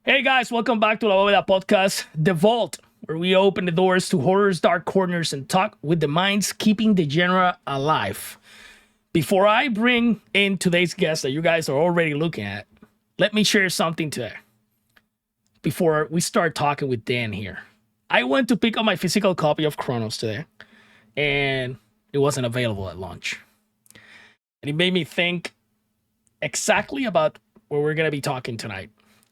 Hey guys, welcome back to La Bóveda Podcast, The Vault, where we open the doors to horror's dark corners and talk with the minds keeping the genre alive. Before I bring in today's guest that you guys are already looking at, let me share something today. Before we start talking with Dan here, I went to pick up my physical copy of Chronos today, and it wasn't available at launch. And it made me think exactly about what we're going to be talking tonight.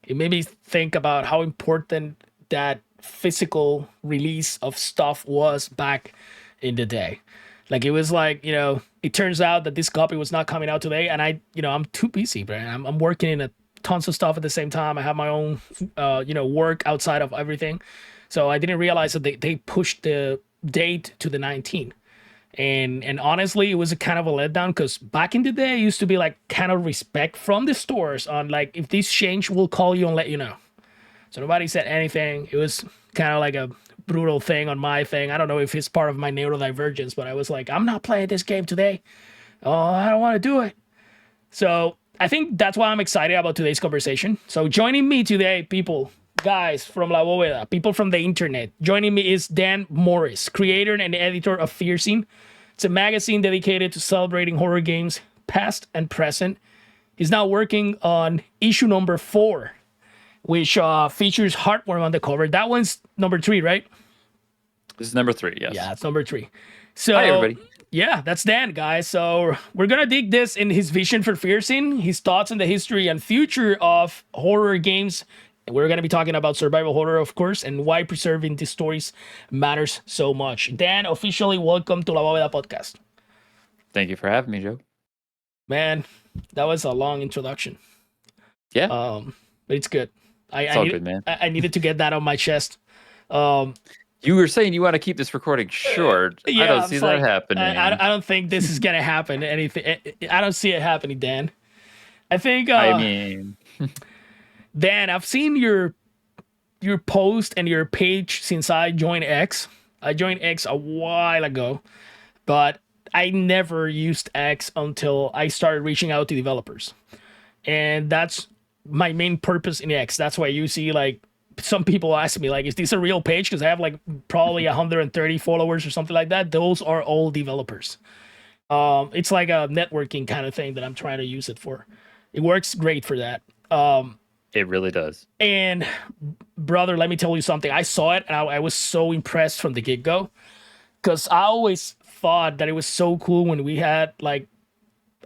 It made me think about how important that physical release of stuff was back in the day. Like it was like, it turns out that this copy was not coming out today, and I'm too busy, bro. I'm working in tons of stuff at the same time. I have my own, work outside of everything. So I didn't realize that they pushed the date to the 19th. And honestly, it was a kind of a letdown because back in the day, it used to be like kind of respect from the stores on like if this change, we'll call you and let you know. So nobody said anything. It was kind of like a brutal thing on my thing. I don't know if it's part of my neurodivergence, but I was like, I'm not playing this game today. Oh, I don't want to do it. So I think that's why I'm excited about today's conversation. So joining me today, people, guys from La Bóveda, people from the internet. Joining me is Dan Morris, creator and editor of FEARZine. It's a magazine dedicated to celebrating horror games, past and present. He's now working on issue number 4, which features Heartworm on the cover. That one's number 3, right? This is number 3, yes. Yeah, it's number 3. So, hi, everybody. Yeah, that's Dan, guys. So we're gonna dig this in his vision for FEARZine, his thoughts on the history and future of horror games. We're gonna be talking about survival horror, of course, and why preserving these stories matters so much. Dan, officially welcome to La Bóveda Podcast. Thank you for having me, Joe. Man, that was a long introduction. Yeah. But it's good. It's all good, man. I needed to get that on my chest. You were saying you want to keep this recording short. Yeah, I don't see that happening. I don't think this is gonna happen. Anything. I don't see it happening, Dan. I think. Dan, I've seen your post and your page since I joined X. I joined X a while ago, but I never used X until I started reaching out to developers, and that's my main purpose in X. That's why you see like some people ask me like, is this a real page? Because I have like probably 130 followers or something like that. Those are all developers. It's like a networking kind of thing that I'm trying to use it for. It works great for that. It really does. And brother, let me tell you something. I saw it and I was so impressed from the get-go because I always thought that it was so cool when we had like,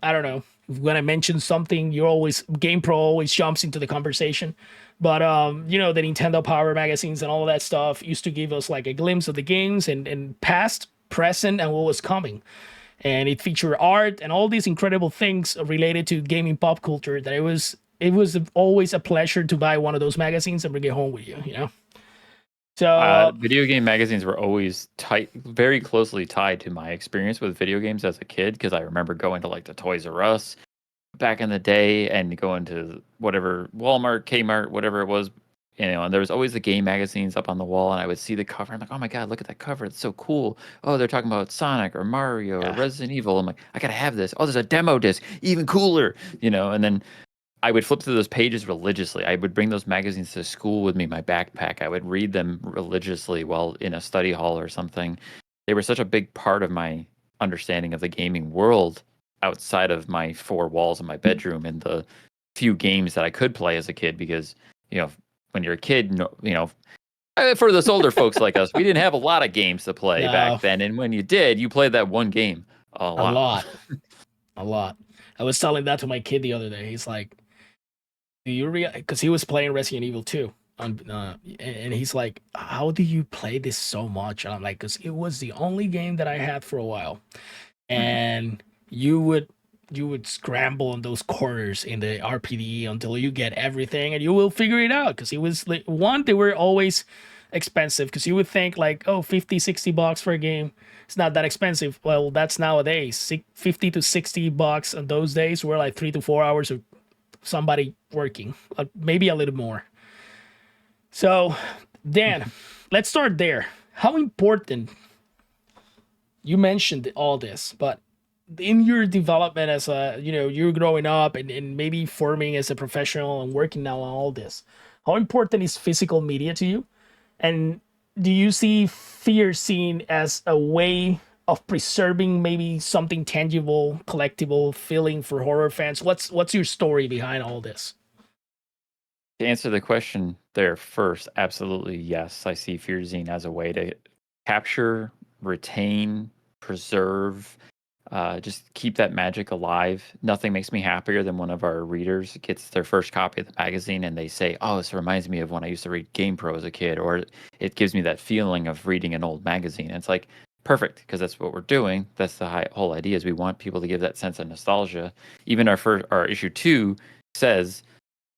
I don't know, when I mention something, GamePro always jumps into the conversation. But the Nintendo Power magazines and all of that stuff used to give us like a glimpse of the games and past, present, and what was coming. And it featured art and all these incredible things related to gaming pop culture that it was always a pleasure to buy one of those magazines and bring it home with you, So video game magazines were always very closely tied to my experience with video games as a kid, because I remember going to like the Toys R Us back in the day and going to whatever Walmart, Kmart, whatever it was, and there was always the game magazines up on the wall, and I would see the cover. I'm like, oh my God, look at that cover. It's so cool. Oh, they're talking about Sonic or Mario or Resident Evil. I'm like, I got to have this. Oh, there's a demo disc, even cooler, and then I would flip through those pages religiously. I would bring those magazines to school with me in my backpack. I would read them religiously while in a study hall or something. They were such a big part of my understanding of the gaming world outside of my 4 walls in my bedroom and the few games that I could play as a kid, because, when you're a kid, for those older folks like us, we didn't have a lot of games to play back then. And when you did, you played that one game a lot. A lot. I was telling that to my kid the other day. He's like, do you because he was playing Resident Evil 2 and he's like, how do you play this so much? And I'm like, because it was the only game that I had for a while, and you would scramble on those corners in the RPD until you get everything, and you will figure it out. Because it was like, they were always expensive, because you would think like, oh, $50-$60 for a game, it's not that expensive. Well, that's nowadays. $50 to $60 on those days were like 3 to 4 hours of somebody working, maybe a little more. So, Dan, let's start there. How important, you mentioned all this, but in your development as you're growing up and maybe forming as a professional and working now on all this, How important is physical media to you? And do you see FEARZine as a way of preserving maybe something tangible, collectible feeling for horror fans? What's your story behind all this? To answer the question there first, absolutely yes. I see FearZine as a way to capture, retain, preserve, just keep that magic alive. Nothing makes me happier than one of our readers gets their first copy of the magazine and they say, "Oh, this reminds me of when I used to read GamePro as a kid," or it gives me that feeling of reading an old magazine. And it's like perfect because that's what we're doing. That's the whole idea is we want people to give that sense of nostalgia. Even our issue 2 says,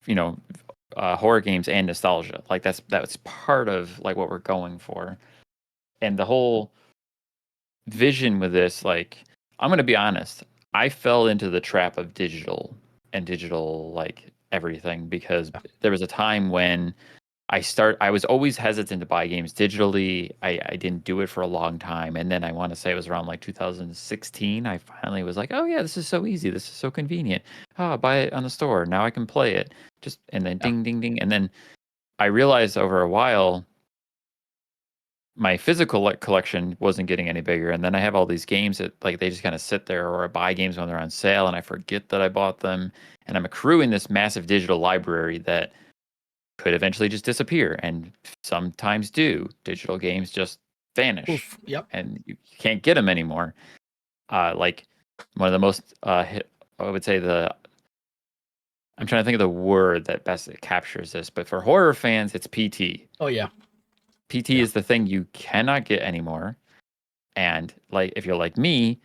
you know, horror games and nostalgia. Like that's part of like what we're going for. And the whole vision with this, like, I'm gonna be honest, I fell into the trap of digital like everything because there was a time when I was always hesitant to buy games digitally. I didn't do it for a long time. And then I want to say it was around like 2016. I finally was like, oh yeah, this is so easy. This is so convenient. Oh, I'll buy it on the store. Now I can play it. Just and then Yeah. ding ding ding. And then I realized over a while my physical collection wasn't getting any bigger. And then I have all these games that like they just kind of sit there, or I buy games when they're on sale and I forget that I bought them. And I'm accruing this massive digital library that could eventually just disappear, and sometimes do. Digital games just vanish, Oof. Yep. and you can't get them anymore. Like one of the most, I would say I'm trying to think of the word that best captures this, but for horror fans, it's PT. Oh yeah. PT Yeah. is the thing you cannot get anymore. And like if you're like me,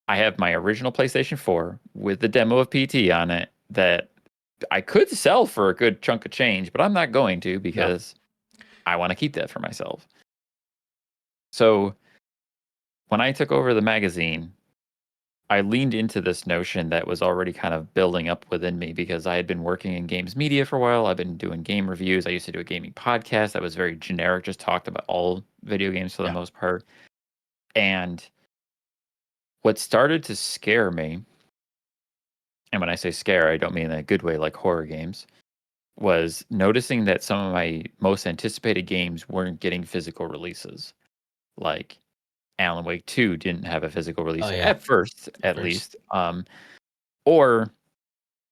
I have my original PlayStation 4 with the demo of PT on it that I could sell for a good chunk of change, but I'm not going to Yeah. because I want to keep that for myself. So when I took over the magazine, I leaned into this notion that was already kind of building up within me because I had been working in games media for a while. I've been doing game reviews. I used to do a gaming podcast that was very generic, just talked about all video games for the Yeah. most part. And what started to scare me, and when I say scare, I don't mean in a good way like horror games, was noticing that some of my most anticipated games weren't getting physical releases. Like Alan Wake 2 didn't have a physical Oh release yeah. at first, at First. least. Or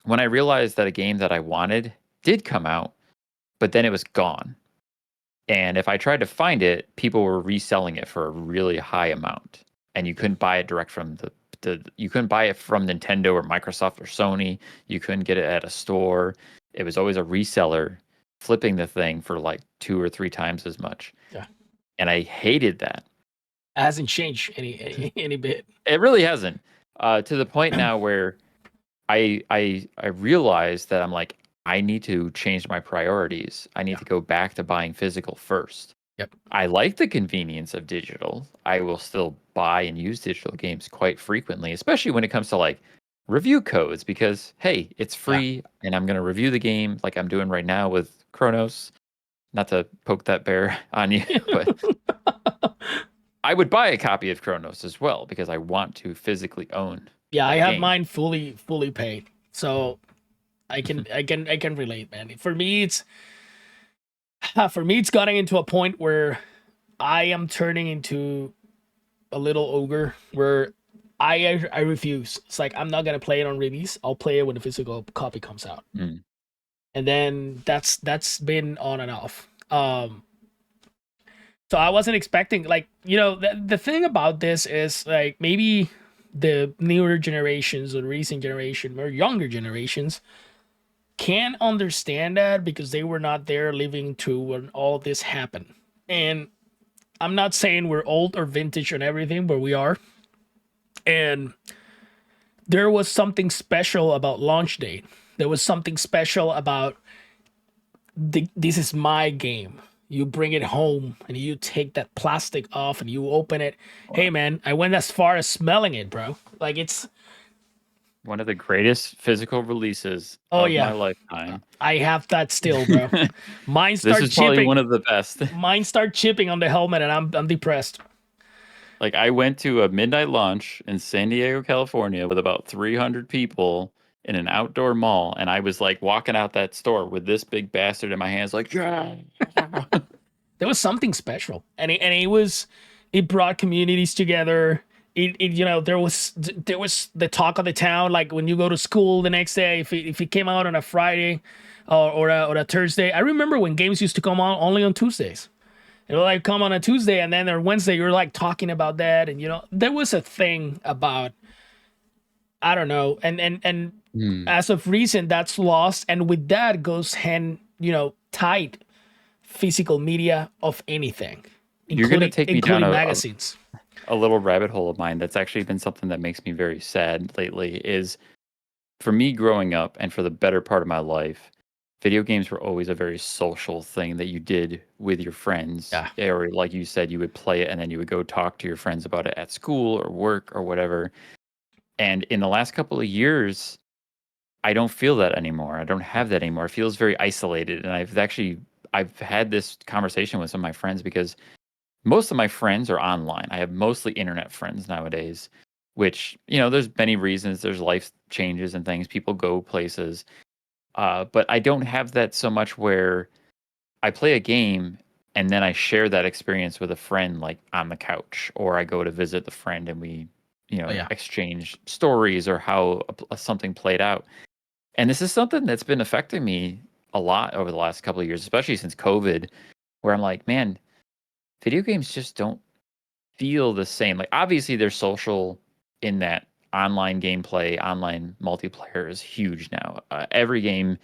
when I realized that a game that I wanted did come out, but then it was gone. And if I tried to find it, people were reselling it for a really high amount, and you couldn't buy it direct from you couldn't buy it from Nintendo or Microsoft or Sony. You couldn't get it at a store. It was always a reseller flipping the thing for like 2 or 3 times as much. Yeah. And I hated that. It hasn't changed any bit. It really hasn't. To the point now where I realized that I'm like, I need to change my priorities. I need Yeah. to go back to buying physical first. Yep. I like the convenience of digital. I will still buy and use digital games quite frequently, especially when it comes to like review codes, because hey, it's Yeah. free and I'm going to review the game like I'm doing right now with Chronos. Not to poke that bear on you, but I would buy a copy of Chronos as well because I want to physically own Yeah, I that have game. mine fully paid. So I can relate, man. For me it's gotten into a point where I am turning into a little ogre where I refuse. It's like I'm not gonna play it on release. I'll play it when the physical copy comes out. Mm. And then that's been on and off. So I wasn't expecting, like, the thing about this is like maybe the newer generations or recent generation or younger generations can't understand that because they were not there living to when all this happened. And I'm not saying we're old or vintage and everything, but we are. And there was something special about launch date. There was something special about this is my game. You bring it home and you take that plastic off and you open it. Hey man, I went as far as smelling it, bro. Like it's One of the greatest physical releases oh of my yeah. lifetime. I have that still, bro. Mine This start is probably chipping. one of the best. Mine start chipping on the helmet and I'm depressed. Like I went to a midnight launch in San Diego, California with about 300 people in an outdoor mall, and I was like walking out that store with this big bastard in my hands, like, yeah. There was something special, and it brought communities together. There was the talk of the town, like when you go to school the next day, if it came out on a Friday or a Thursday. I remember when games used to come out only on Tuesdays. It would like come on a Tuesday, and then on Wednesday you're like talking about that, and there was a thing about, I don't know, and Hmm. as of recent that's lost, and with that goes hand tight physical media of anything, You're gonna including take me down including magazines. a little rabbit hole of mine that's actually been something that makes me very sad lately is for me growing up and for the better part of my life, video games were always a very social thing that you did with your friends. Yeah, Or like you said, you would play it and then you would go talk to your friends about it at school or work or whatever. And in the last couple of years, I don't feel that anymore. I don't have that anymore. It feels very isolated. And I've had this conversation with some of my friends because most of my friends are online. I have mostly internet friends nowadays, which, there's many reasons. There's life changes and things. People go places. But I don't have that so much where I play a game and then I share that experience with a friend, like on the couch, or I go to visit the friend and we, oh yeah, exchange stories or how something played out. And this is something that's been affecting me a lot over the last couple of years, especially since COVID, where I'm like, man, video games just don't feel the same. Like obviously they're social in that online gameplay, online multiplayer is huge now. Every game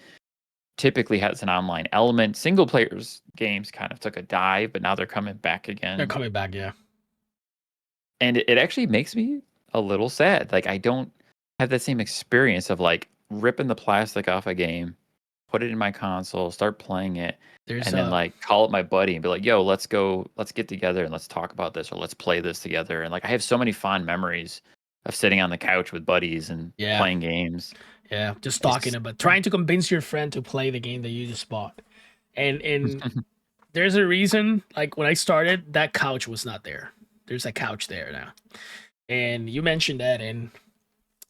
typically has an online element. Single players games kind of took a dive, but now they're coming back they're again. coming back. Yeah, And it actually makes me a little sad. Like I don't have that same experience of like ripping the plastic off a game, put it in my console, start playing it, there's and then like call up my buddy and be like, "Yo, let's get together and let's talk about this or let's play this together." And like I have so many fond memories of sitting on the couch with buddies and yeah, playing games. yeah, just talking It's about trying to convince your friend to play the game that you just bought, and there's a reason. Like when I started, that couch was not there. There's a couch there now, and you mentioned that, and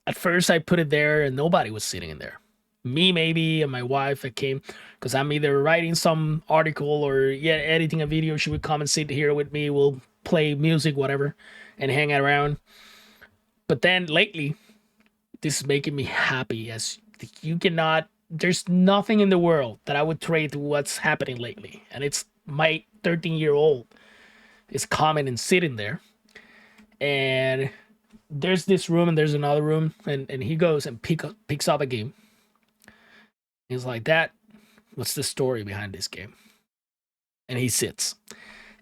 at first I put it there, and nobody was sitting in there. Me maybe, and my wife. I came because I'm either writing some article or editing a video. She would come and sit here with me. We'll play music, whatever, and hang around. But then lately, this is making me happy. As you cannot, there's nothing in the world that I would trade to what's happening lately, and it's my 13-year-old is coming and sitting there, and there's this room and there's another room, and he goes and picks up a game. He's like, "Dad, what's the story behind this game?" And he sits.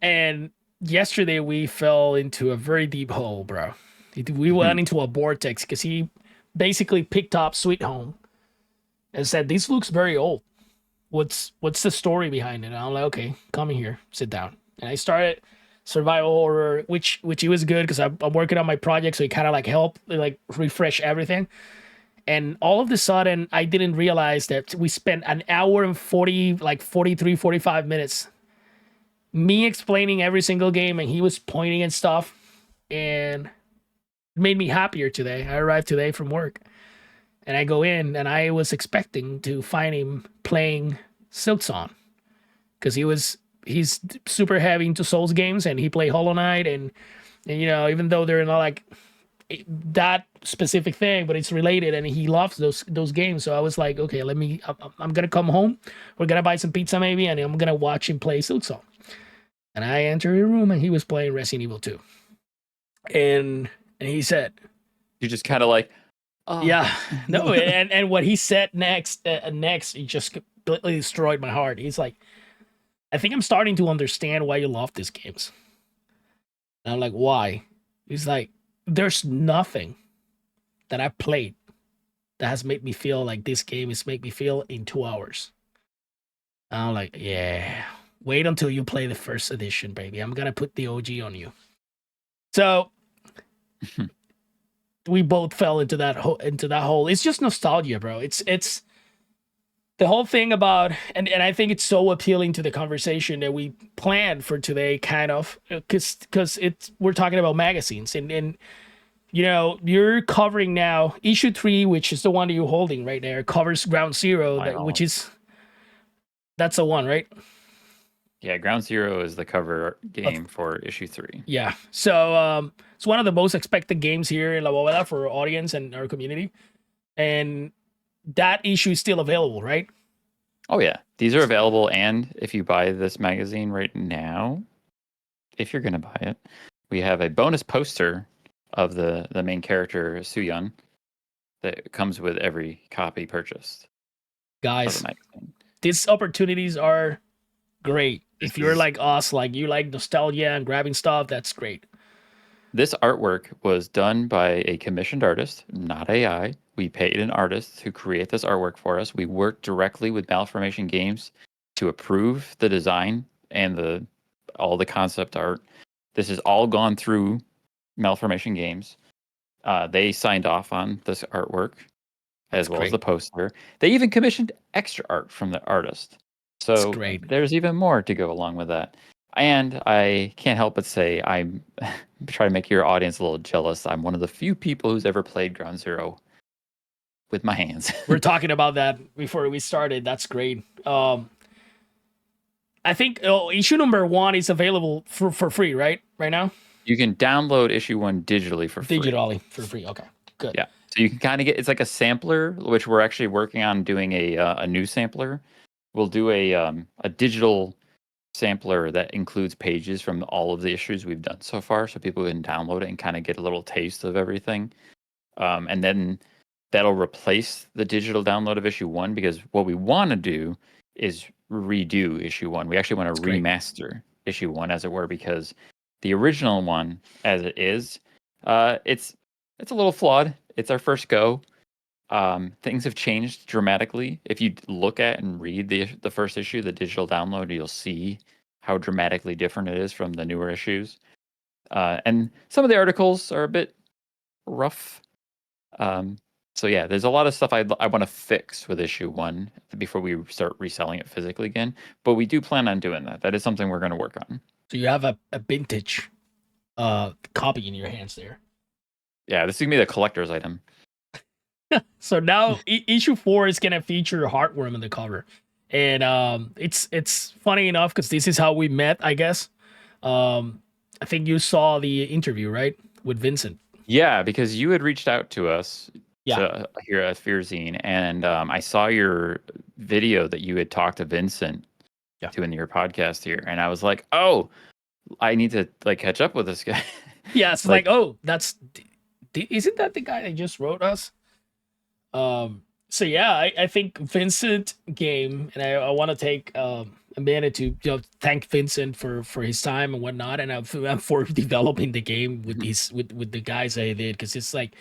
And yesterday we fell into a very deep hole, bro. We went into a vortex because he basically picked up Sweet Home and said, "This looks very old. What's the story behind it?" And I'm like, "Okay, come in here, sit down." And I started survival horror, which it was good because I'm working on my project, so it kind of like helped like refresh everything. And all of a sudden, I didn't realize that we spent an hour and 40, like 43, 45 minutes me explaining every single game, and he was pointing and stuff, and it made me happier today. I arrived today from work, and I go in, and I was expecting to find him playing Silksong because he's super heavy into Souls games, and he played Hollow Knight, and even though they're not like that specific thing, but it's related, and he loves those games. So I was like, okay, I'm gonna come home, we're gonna buy some pizza maybe, and I'm gonna watch him play Silksong. And I entered the room, and he was playing Resident Evil 2, and he said, you just kind of like, oh yeah, no, and what he said next, he just completely destroyed my heart. He's like, "I think I'm starting to understand why you love these games." And I'm like, "Why?" He's like, "There's nothing that I played that has made me feel like this game has made me feel in 2 hours." And I'm like, "Yeah, wait until you play the first edition, baby. I'm gonna put the OG on you." So we both fell into that hole. It's just nostalgia, bro. It's the whole thing about, and I think it's so appealing to the conversation that we planned for today, kind of, because we're talking about magazines, and you're covering now issue 3, which is the one that you're holding right there, covers Ground Zero, Final. that's the one, right? Yeah, Ground Zero is the cover game for issue 3. Yeah. So it's one of the most expected games here in La Bóveda for our audience and our community. And that issue is still available, right? Oh yeah, these are available, and if you buy this magazine right now, if you're gonna buy it, we have a bonus poster of the main character Suyun that comes with every copy purchased of Guys, the magazine. these opportunities are great. This If you're is like us, like you like nostalgia and grabbing stuff, that's great. This artwork was done by a commissioned artist, not AI. We paid an artist to create this artwork for us. We worked directly with Malformation Games to approve the design and all the concept art. This has all gone through Malformation Games. They signed off on this artwork as well as the poster. They even commissioned extra art from the artist. So there's even more to go along with that. And I can't help but say I'm trying to make your audience a little jealous. I'm one of the few people who's ever played Ground Zero with my hands. We're talking about that before we started. That's great. I think issue number 1 is available for free, right? Right now? You can download issue 1 digitally for free. Digitally for free. Okay, good. Yeah. So you can kind of get, it's like a sampler, which we're actually working on doing a new sampler. We'll do a digital sampler that includes pages from all of the issues we've done so far, so people can download it and kind of get a little taste of everything. And then that'll replace the digital download of issue 1, because what we want to do is redo issue 1. We actually want to remaster issue 1, as it were, because the original one, as it is, it's a little flawed. It's our first go. Things have changed dramatically. If you look at and read the first issue, the digital download, you'll see how dramatically different it is from the newer issues. And some of the articles are a bit rough. So yeah, there's a lot of stuff I want to fix with issue 1 before we start reselling it physically again. But we do plan on doing that. That is something we're going to work on. So you have a vintage copy in your hands there. Yeah, this is going to be the collector's item. So now issue 4 is gonna feature Heartworm in the cover, and it's funny enough because this is how we met, I guess. I think you saw the interview, right, with Vincent. Yeah, because you had reached out to us here at FEARZine, and I saw your video that you had talked to Vincent to in your podcast here, and I was like, oh, I need to like catch up with this guy. Yeah, it's like oh, isn't that the guy that just wrote us? So yeah, I think Vincent game, and I want to take a minute to thank Vincent for his time and whatnot, and for developing the game with these with the guys I did, because it's like,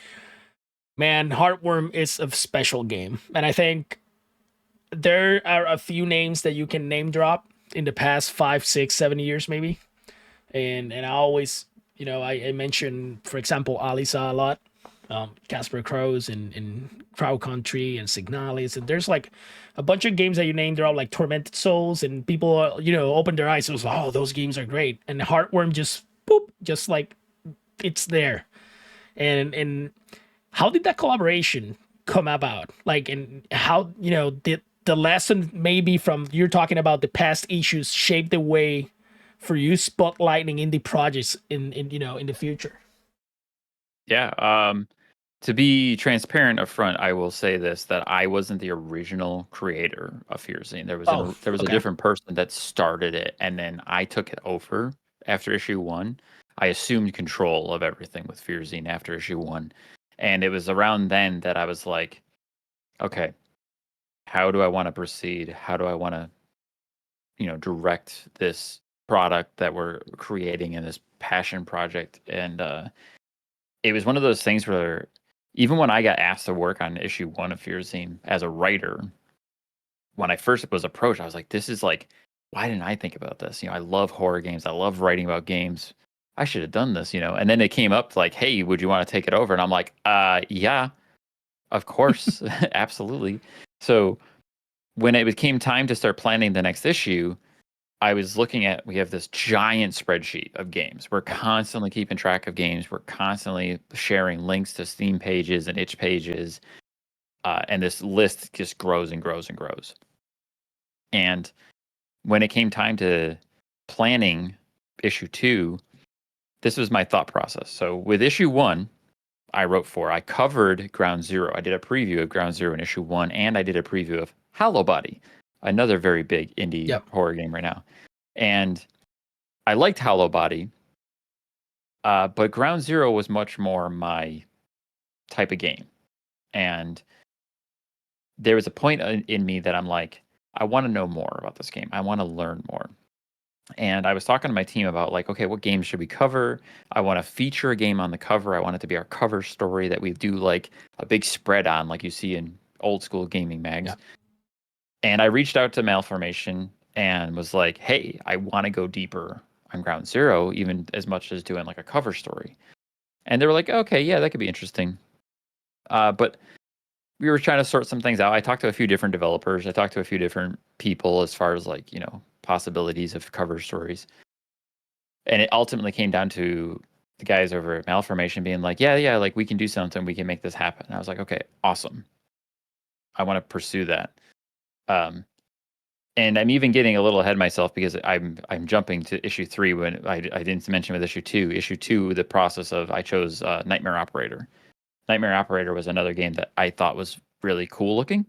man, Heartworm is a special game, and I think there are a few names that you can name drop in the past 5, 6, 7 years maybe, and I always I mention, for example, Alisa a lot. Casper Crows and Crow Country and Signalis, and there's like a bunch of games that you named. They're all like Tormented Souls, and people open their eyes and was like, oh, those games are great. And Heartworm just like it's there. And how did that collaboration come about? Like, and how did the lesson maybe from you're talking about the past issues shape the way for you spotlighting indie projects in the future? Yeah. To be transparent up front, I will say this, that I wasn't the original creator of FEARZine. There was a different person that started it, and then I took it over after issue 1. I assumed control of everything with FEARZine after issue 1. And it was around then that I was like, okay, how do I want to proceed? How do I want to, direct this product that we're creating in this passion project? And it was one of those things where even when I got asked to work on issue 1 of FEARZine as a writer, when I first was approached, I was like, this is like, why didn't I think about this? I love horror games. I love writing about games. I should have done this, And then it came up like, hey, would you want to take it over? And I'm like, yeah, of course. Absolutely. So when it became time to start planning the next issue, I was looking at, we have this giant spreadsheet of games. We're constantly keeping track of games. We're constantly sharing links to Steam pages and itch pages. And this list just grows and grows and grows. And when it came time to planning issue 2, this was my thought process. So with issue 1, I covered Ground Zero. I did a preview of Ground Zero in issue 1, and I did a preview of Hollow Body, another very big indie horror game right now. And I liked Hollow Body, but Ground Zero was much more my type of game. And there was a point in me that I'm like, I want to know more about this game. I want to learn more. And I was talking to my team about like, okay, what games should we cover? I want to feature a game on the cover. I want it to be our cover story that we do like a big spread on, like you see in old school gaming mags. Yeah. And I reached out to Malformation and was like, hey, I want to go deeper on Ground Zero, even as much as doing like a cover story. And they were like, okay, yeah, that could be interesting. But we were trying to sort some things out. I talked to a few different developers. I talked to a few different people as far as like, possibilities of cover stories. And it ultimately came down to the guys over at Malformation being like, yeah, like we can do something. We can make this happen. And I was like, okay, awesome. I want to pursue that. And I'm even getting a little ahead of myself because I'm jumping to issue 3 when I didn't mention with issue 2. Issue 2, the process of I chose Nightmare Operator. Nightmare Operator was another game that I thought was really cool looking.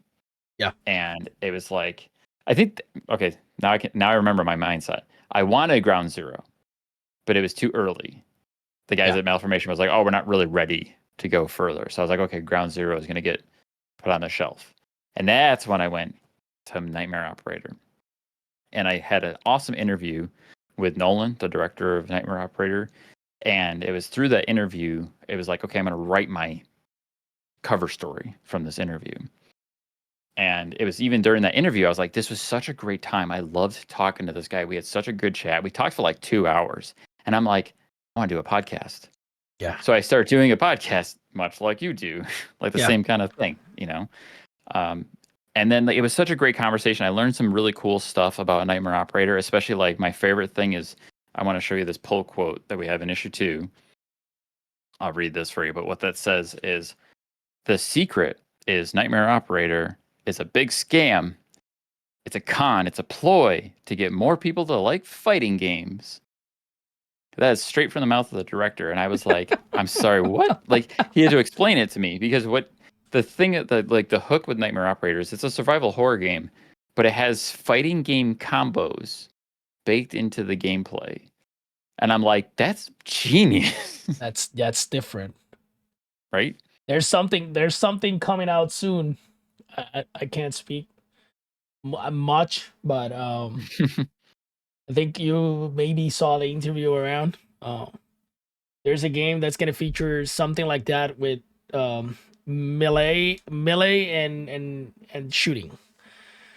Yeah. And it was like, I think, okay, now I remember my mindset. I wanted Ground Zero, but it was too early. The guys at Malformation was like, oh, we're not really ready to go further. So I was like, okay, Ground Zero is going to get put on the shelf. And that's when I went to Nightmare Operator. And I had an awesome interview with Nolan, the director of Nightmare Operator. And it was through that interview, it was like, okay, I'm going to write my cover story from this interview. And it was even during that interview, I was like, this was such a great time. I loved talking to this guy. We had such a good chat. We talked for like 2 hours. And I'm like, I want to do a podcast. Yeah. So I started doing a podcast, much like you do, like the same kind of thing, And then it was such a great conversation. I learned some really cool stuff about Nightmare Operator, especially like my favorite thing is I want to show you this pull quote that we have in issue 2. I'll read this for you. But what that says is, the secret is Nightmare Operator is a big scam. It's a con. It's a ploy to get more people to like fighting games. That is straight from the mouth of the director. And I was like, I'm sorry, what? Like, he had to explain it to me because what the thing, the hook with Nightmare Operators, it's a survival horror game, but it has fighting game combos baked into the gameplay. And I'm like, that's genius. That's different. Right? There's something coming out soon. I can't speak much, but I think you maybe saw the interview around. There's a game that's gonna feature something like that with melee and shooting.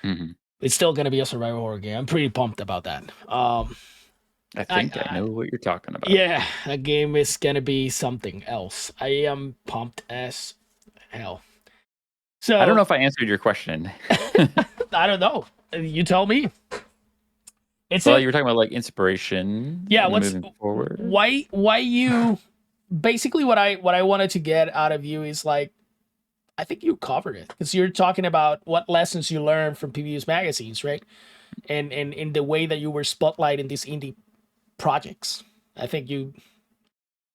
Mm-hmm. It's still gonna be a survival horror game. I'm pretty pumped about that. I think I know what you're talking about. Yeah, that game is gonna be something else. I am pumped as hell. So I don't know if I answered your question. I don't know. You tell me. You were talking about like inspiration. Yeah, moving forward. Why you? Basically, what I wanted to get out of you is like, I think you covered it because you're talking about what lessons you learned from previous magazines, right? And in the way that you were spotlighting these indie projects. I think you,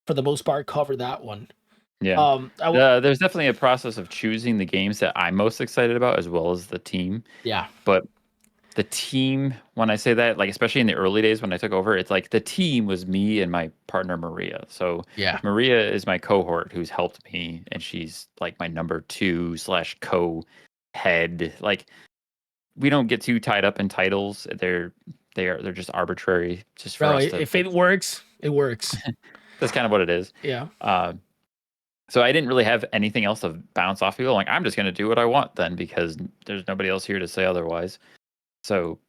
for the most part, covered that one. Yeah. There's definitely a process of choosing the games that I'm most excited about, as well as the team. Yeah. But the team, when I say that, like especially in the early days when I took over, it's like the team was me and my partner Maria. So Maria is my cohort who's helped me, and she's like my number 2 / co-head. Like, we don't get too tied up in titles. They're just arbitrary. Just for us to, if it works, it works. That's kind of what it is. Yeah. So I didn't really have anything else to bounce off people. Like, I'm just going to do what I want then because there's nobody else here to say otherwise. So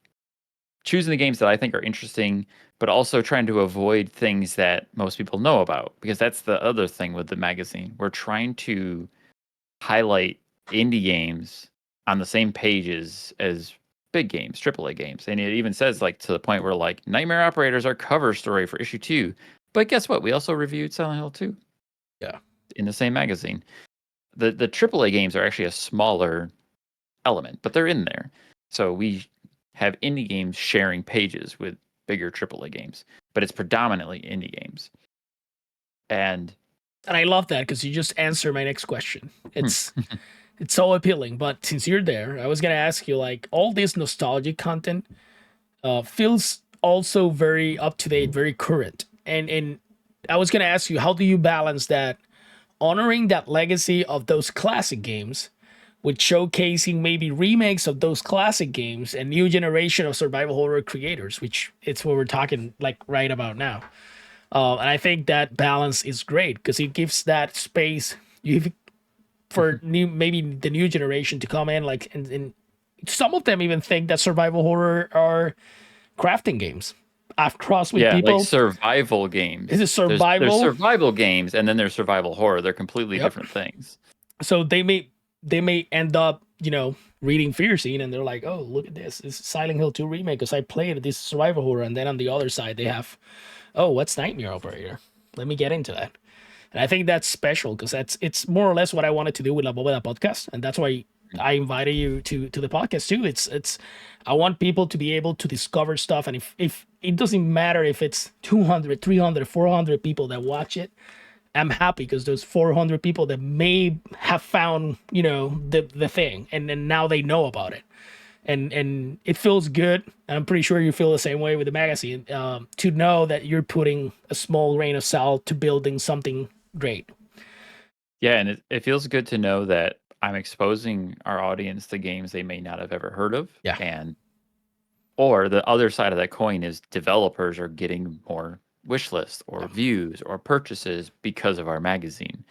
choosing the games that I think are interesting, but also trying to avoid things that most people know about, because that's the other thing with the magazine. We're trying to highlight indie games on the same pages as big games, AAA games. And it even says, like, to the point where, like, Nightmare Operator is our cover story for issue 2. But guess what? We also reviewed Silent Hill 2. Yeah. In the same magazine. The AAA games are actually a smaller element, but they're in there. So we have indie games sharing pages with bigger AAA games, but it's predominantly indie games. And I love that because you just answered my next question. It's so appealing. But since you're there, I was gonna ask you, like, all this nostalgic content feels also very up to date, very current. And I was gonna ask you, how do you balance that, honoring that legacy of those classic games with showcasing maybe remakes of those classic games and new generation of survival horror creators, which it's what we're talking like right about now. And I think that balance is great because it gives that space you for new, maybe the new generation to come in, like, and some of them even think that survival horror are crafting games. I've crossed with yeah, like people. survival games. Is it There's survival? survival games, and then there's survival horror. They're completely Yep. different things. So they may end up, reading FEARZine and they're like, oh, look at this. It's Silent Hill 2 remake because I played this survival horror. And then on the other side, they have, oh, what's Nightmare Operator? Let me get into that. And I think that's special because it's more or less what I wanted to do with La Bóveda podcast. And that's why I invited you to the podcast too. It's I want people to be able to discover stuff. And if it doesn't matter if it's 200, 300, 400 people that watch it, I'm happy because those 400 people that may have found, the thing, and then now they know about it, and it feels good. And I'm pretty sure you feel the same way with the magazine, to know that you're putting a small grain of salt to building something great. Yeah, and it feels good to know that I'm exposing our audience to games they may not have ever heard of. Yeah. And or the other side of that coin is developers are getting more wish lists or views or purchases because of our magazine,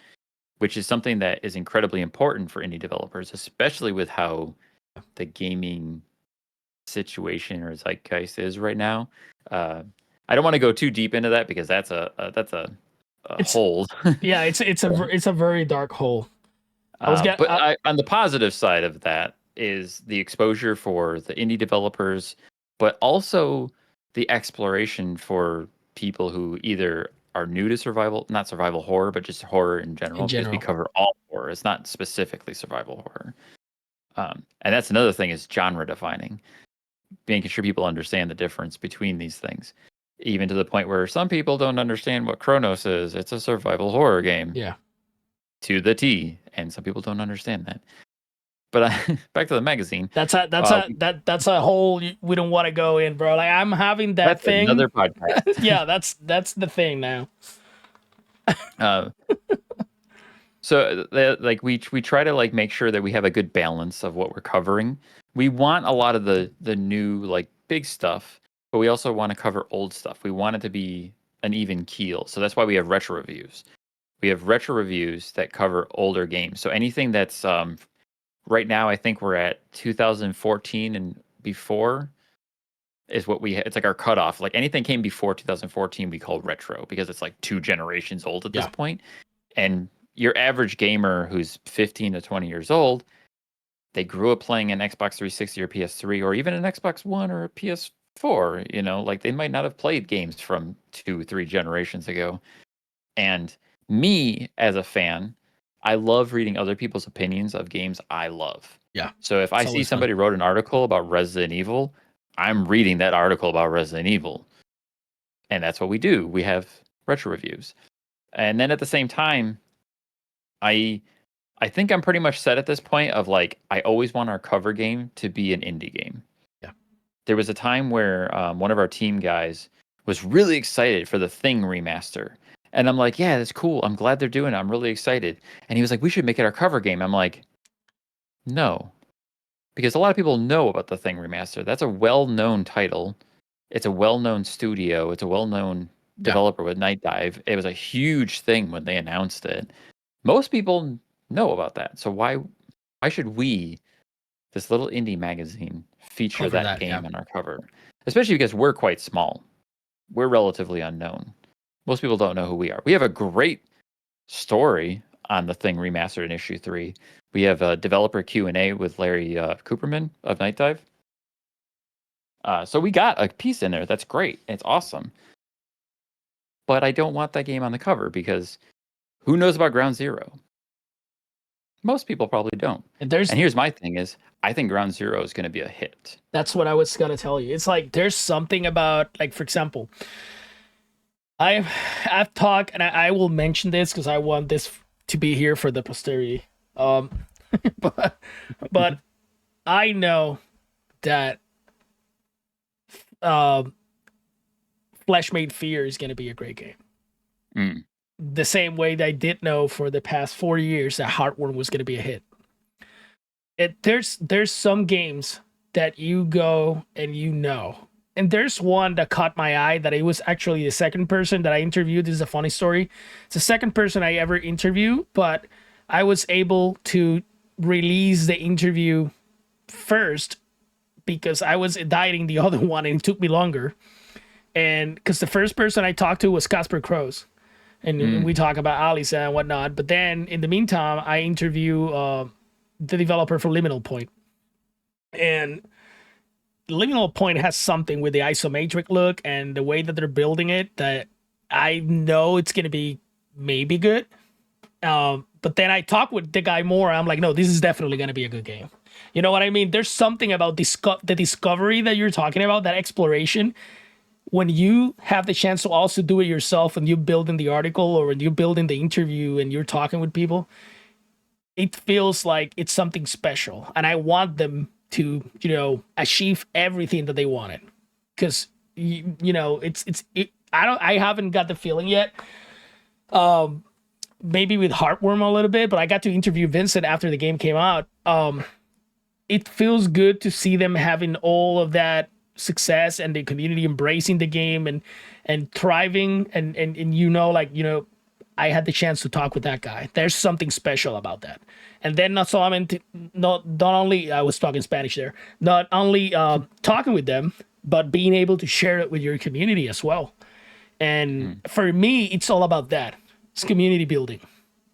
which is something that is incredibly important for indie developers, especially with how the gaming situation or zeitgeist is right now. I don't want to go too deep into that because that's a It's hole. yeah, it's a very dark hole. I was getting On the positive side of that is the exposure for the indie developers, but also the exploration for people who either are new to not survival horror, but just horror in general, because we cover all horror. It's not specifically survival horror. And that's another thing is genre defining, making sure people understand the difference between these things. Even to the point where some people don't understand what Chronos is. It's a survival horror game. Yeah. To the T, and some people don't understand that. But back to the magazine. That's a whole we don't want to go in, bro. Like, I'm having that thing. Another podcast. Yeah, that's the thing now. So like we try to like make sure that we have a good balance of what we're covering. We want a lot of the new like big stuff, but we also want to cover old stuff. We want it to be an even keel. So that's why we have retro reviews. We have retro reviews that cover older games. So anything that's right now, I think we're at 2014 and before is what it's like our cutoff. Like anything came before 2014, we call retro because it's like 2 generations old at this point. And your average gamer who's 15 to 20 years old, they grew up playing an Xbox 360 or PS3 or even an Xbox One or a PS4. Like they might not have played games from 2-3 generations ago. And me as a fan, I love reading other people's opinions of games I love. Yeah. So if I see somebody wrote an article about Resident Evil, I'm reading that article about Resident Evil. And that's what we do. We have retro reviews. And then at the same time, I think I'm pretty much set at this point of like, I always want our cover game to be an indie game. Yeah. There was a time where one of our team guys was really excited for the Thing remaster. And I'm like, yeah, that's cool. I'm glad they're doing it. I'm really excited. And he was like, we should make it our cover game. I'm like, no. Because a lot of people know about the Thing remaster. That's a well-known title. It's a well-known studio. It's a well-known developer with Night Dive. It was a huge thing when they announced it. Most people know about that. So why should we, this little indie magazine, feature that game on our cover? Especially because we're quite small. We're relatively unknown. Most people don't know who we are. We have a great story on the Thing remastered in issue 3. We have a developer Q&A with Larry Cooperman of Night Dive. So we got a piece in there. That's great. It's awesome. But I don't want that game on the cover because who knows about Ground Zero? Most people probably don't. And here's my thing is, I think Ground Zero is going to be a hit. That's what I was going to tell you. It's like there's something about, like, for example, I've talked, and I will mention this because I want this to be here for the posterity. But I know that Flesh Made Fear is going to be a great game. The same way that I did know for the past 4 years that Heartworm was going to be a hit. There's some games that you go and and there's one that caught my eye that it was actually the second person that I interviewed. This is a funny story. It's the second person I ever interviewed, but I was able to release the interview first because I was editing the other one and it took me longer. And because the first person I talked to was Casper Crows. And we talk about Alice and whatnot. But then in the meantime, I interview the developer for Liminal Point. And Liminal Point has something with the isometric look and the way that they're building it that I know it's going to be maybe good. But then I talk with the guy more. I'm like, no, this is definitely going to be a good game. You know what I mean? There's something about the discovery that you're talking about, that exploration. When you have the chance to also do it yourself and you build in the article or when you build in the interview and you're talking with people, it feels like it's something special. And I want them to, achieve everything that they wanted. Because, I haven't got the feeling yet. Maybe with Heartworm a little bit, but I got to interview Vincent after the game came out. It feels good to see them having all of that success and the community embracing the game and thriving and I had the chance to talk with that guy. There's something special about that. And then not only I was talking Spanish there, not only talking with them, but being able to share it with your community as well. And for me, it's all about that. It's community building,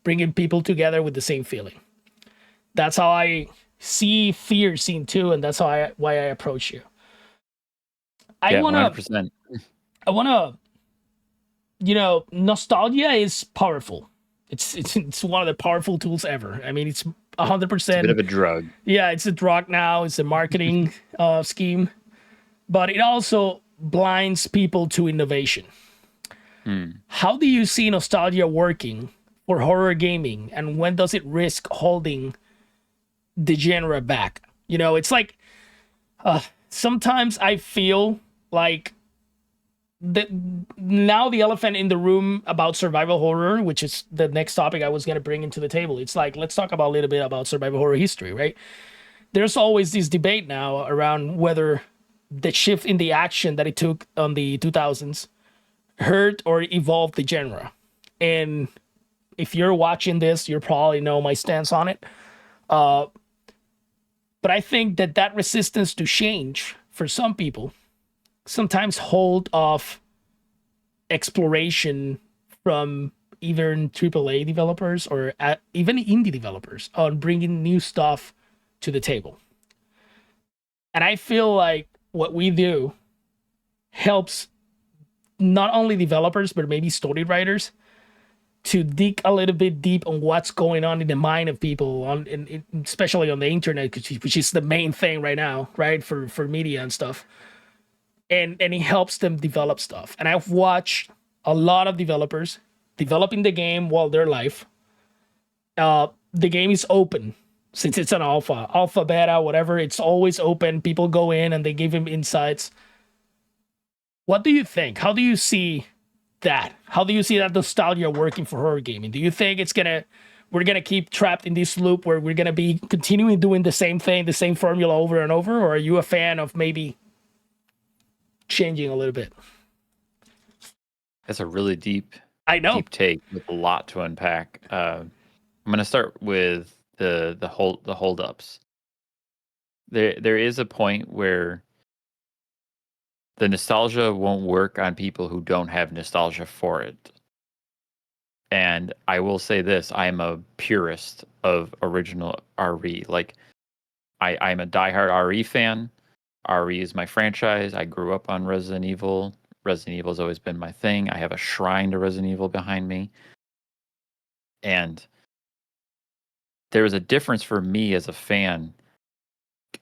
bringing people together with the same feeling. That's how I see FEARZine too, and that's why I approach you. I wanna 100%. Nostalgia is powerful. It's one of the powerful tools ever. I mean, it's 100%. It's a bit of a drug. Yeah, it's a drug now. It's a marketing scheme, but it also blinds people to innovation. How do you see nostalgia working for horror gaming, and when does it risk holding the genre back? It's like sometimes I feel like now the elephant in the room about survival horror, which is the next topic I was going to bring into the table. It's like, let's talk about a little bit about survival horror history, right? There's always this debate now around whether the shift in the action that it took on the 2000s hurt or evolved the genre. And if you're watching this, you probably know my stance on it. But I think that resistance to change for some people sometimes hold off exploration from even AAA developers or even indie developers on bringing new stuff to the table. And I feel like what we do helps not only developers, but maybe story writers to dig a little bit deep on what's going on in the mind of people, especially on the internet, which is the main thing right now, right, for media and stuff. And it helps them develop stuff. And I've watched a lot of developers developing the game while they're live. The game is open since it's an alpha, beta, whatever. It's always open. People go in and they give him insights. What do you think? How do you see that? How do you see that nostalgia working for horror gaming? Do you think we're gonna keep trapped in this loop where we're gonna be continuing doing the same thing, the same formula over and over? Or are you a fan of maybe changing a little bit? That's a really deep take with a lot to unpack. I'm gonna start with the holdups. There is a point where the nostalgia won't work on people who don't have nostalgia for it. And I will say this, I'm a purist of original RE. Like, I'm a diehard RE fan. RE is my franchise. I grew up on Resident Evil. Resident Evil has always been my thing. I have a shrine to Resident Evil behind me. And there was a difference for me as a fan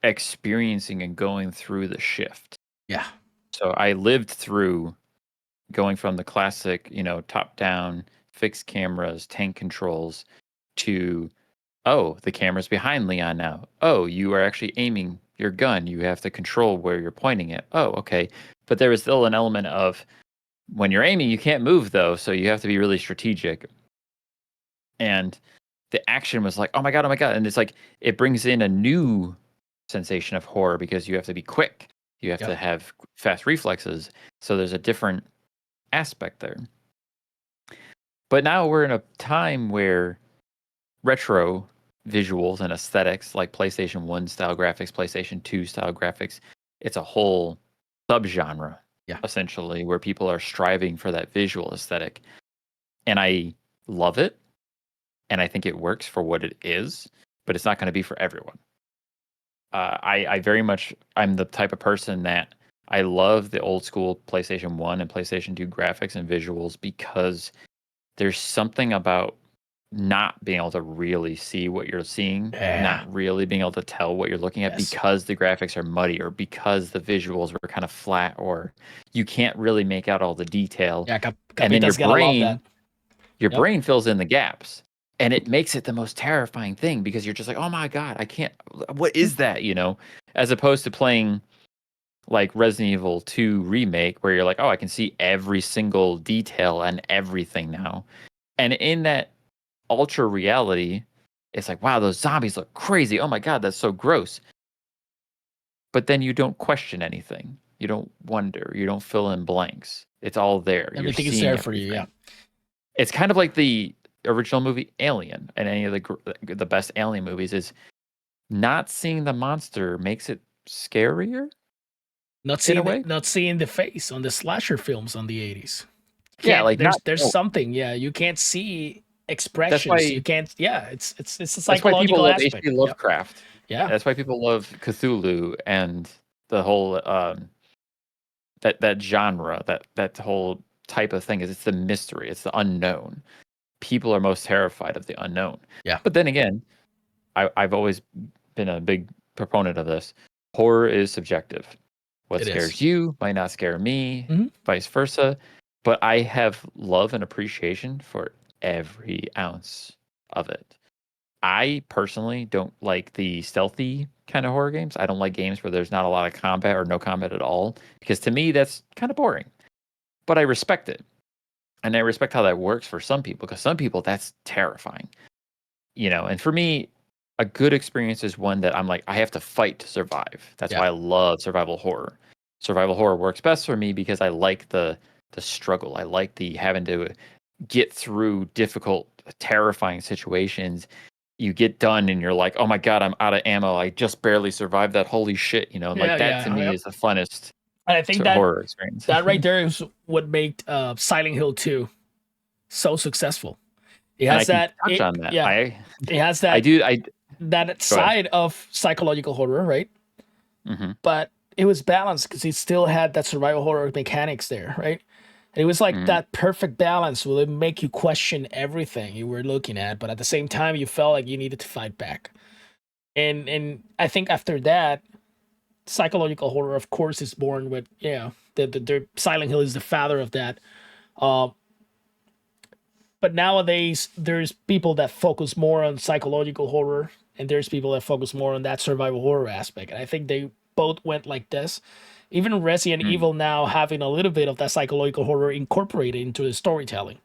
experiencing and going through the shift. Yeah. So I lived through going from the classic, top down, fixed cameras, tank controls to, oh, the camera's behind Leon now. Oh, you are actually aiming your gun. You have to control where you're pointing it. Oh, okay. But there was still an element of when you're aiming, you can't move though. So you have to be really strategic. And the action was like, oh my God, oh my God. And it's like, it brings in a new sensation of horror because you have to be quick. You have to have fast reflexes. So there's a different aspect there. But now we're in a time where retro visuals and aesthetics, like PlayStation 1 style graphics, PlayStation 2 style graphics, it's a whole subgenre, essentially, where people are striving for that visual aesthetic. And I love it. And I think it works for what it is, but it's not going to be for everyone. I very much, I'm the type of person that I love the old school PlayStation 1 and PlayStation 2 graphics and visuals because there's something about not being able to really see what you're seeing, not really being able to tell what you're looking at because the graphics are muddy or because the visuals were kind of flat or you can't really make out all the detail. Yeah, and then your Yep. brain fills in the gaps. And it makes it the most terrifying thing because you're just like, oh my God, I can't, what is that, As opposed to playing like Resident Evil 2 Remake, where you're like, oh, I can see every single detail and everything now. And in that ultra reality, it's like, wow, those zombies look crazy. Oh my God, that's so gross. But then you don't question anything. You don't wonder. You don't fill in blanks. It's all there. Everything is there for you, yeah. It's kind of like the original movie Alien and any of the best Alien movies is not seeing the monster makes it scarier. Not seeing the face on the slasher films on the 80s. Yeah, like there's something. Yeah, you can't see expressions. You can't. Yeah, it's a psychological aspect. H.P. Lovecraft. Yeah, that's why people love Cthulhu and the whole that genre, that whole type of thing is it's the mystery, it's the unknown. People are most terrified of the unknown. Yeah. But then again, I've always been a big proponent of this. Horror is subjective. What scares you might not scare me, vice versa. But I have love and appreciation for every ounce of it. I personally don't like the stealthy kind of horror games. I don't like games where there's not a lot of combat or no combat at all, because to me, that's kind of boring. But I respect it. And I respect how that works for some people, because some people, that's terrifying. And for me, a good experience is one that I'm like, I have to fight to survive. That's why I love survival horror. Survival horror works best for me because I like the struggle. I like the having to get through difficult, terrifying situations. You get done and you're like, oh my God, I'm out of ammo. I just barely survived that. Holy shit. That to me is the funnest. And I think that horror experience. That right there is what made Silent Hill 2 so successful. It has that. Touch on that. Yeah, it has that. That side of psychological horror, right? Mm-hmm. But it was balanced because it still had that survival horror mechanics there, right? And it was like that perfect balance. Will it make you question everything you were looking at, but at the same time, you felt like you needed to fight back. And I think after that, psychological horror, of course, is born with the Silent Hill is the father of that. But nowadays, there's people that focus more on psychological horror, and there's people that focus more on that survival horror aspect. And I think they both went like this. Even Resident Evil now having a little bit of that psychological horror incorporated into the storytelling.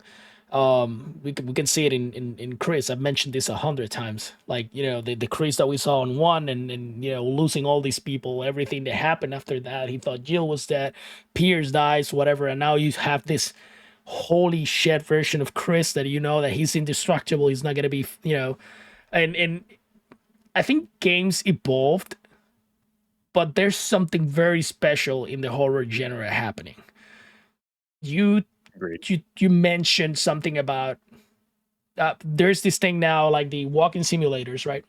We can see it in Chris. I've mentioned this 100 times. Like, the Chris that we saw in 1 and losing all these people, everything that happened after that. He thought Jill was dead, Piers dies, whatever, and now you have this holy shit version of Chris that that he's indestructible, he's not gonna be, and I think games evolved, but there's something very special in the horror genre happening. You mentioned something about there's this thing now like the walking simulators, right?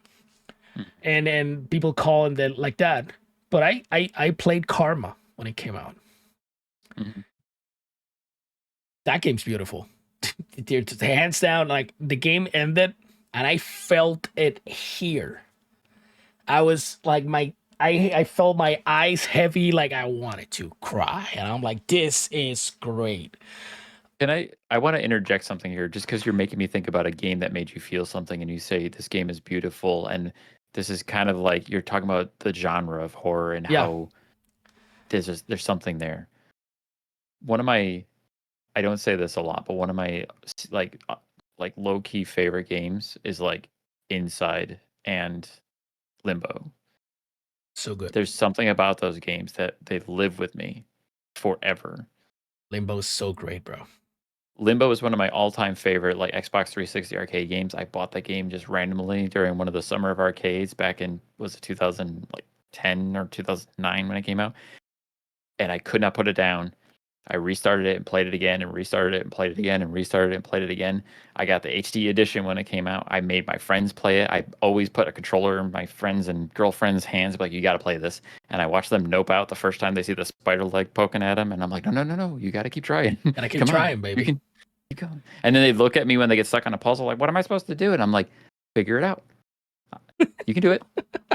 And people calling that like that. but I played Karma when it came out. Mhm. That game's beautiful. Hands down, like the game ended and I felt it here. I was like I felt my eyes heavy, like I wanted to cry. And I'm like, this is great. Can I want to interject something here just because you're making me think about a game that made you feel something and you say this game is beautiful and this is kind of like you're talking about the genre of horror and Yeah. how there's something there. One of my I don't say this a lot, but one of my like low key favorite games is like Inside and Limbo. So good. There's something about those games that they live with me forever. Limbo's so great, bro. Limbo is one of my all-time favorite like Xbox 360 arcade games. I bought that game just randomly during one of the summer of arcades back in was it 2010 or 2009 when it came out, and I could not put it down. I restarted it and played it again and restarted it and played it again and restarted it and played it again. I got the HD edition when it came out. I made my friends play it. I always put a controller in my friends and girlfriends' hands, like, you got to play this. And I watched them nope out the first time they see the spider leg poking at them. And I'm like, no, no, no, no. You got to keep trying. Gotta keep Come on. trying, You baby. can keep going. And then they look at me when they get stuck on a puzzle, like, what am I supposed to do? And I'm like, figure it out. You can do it.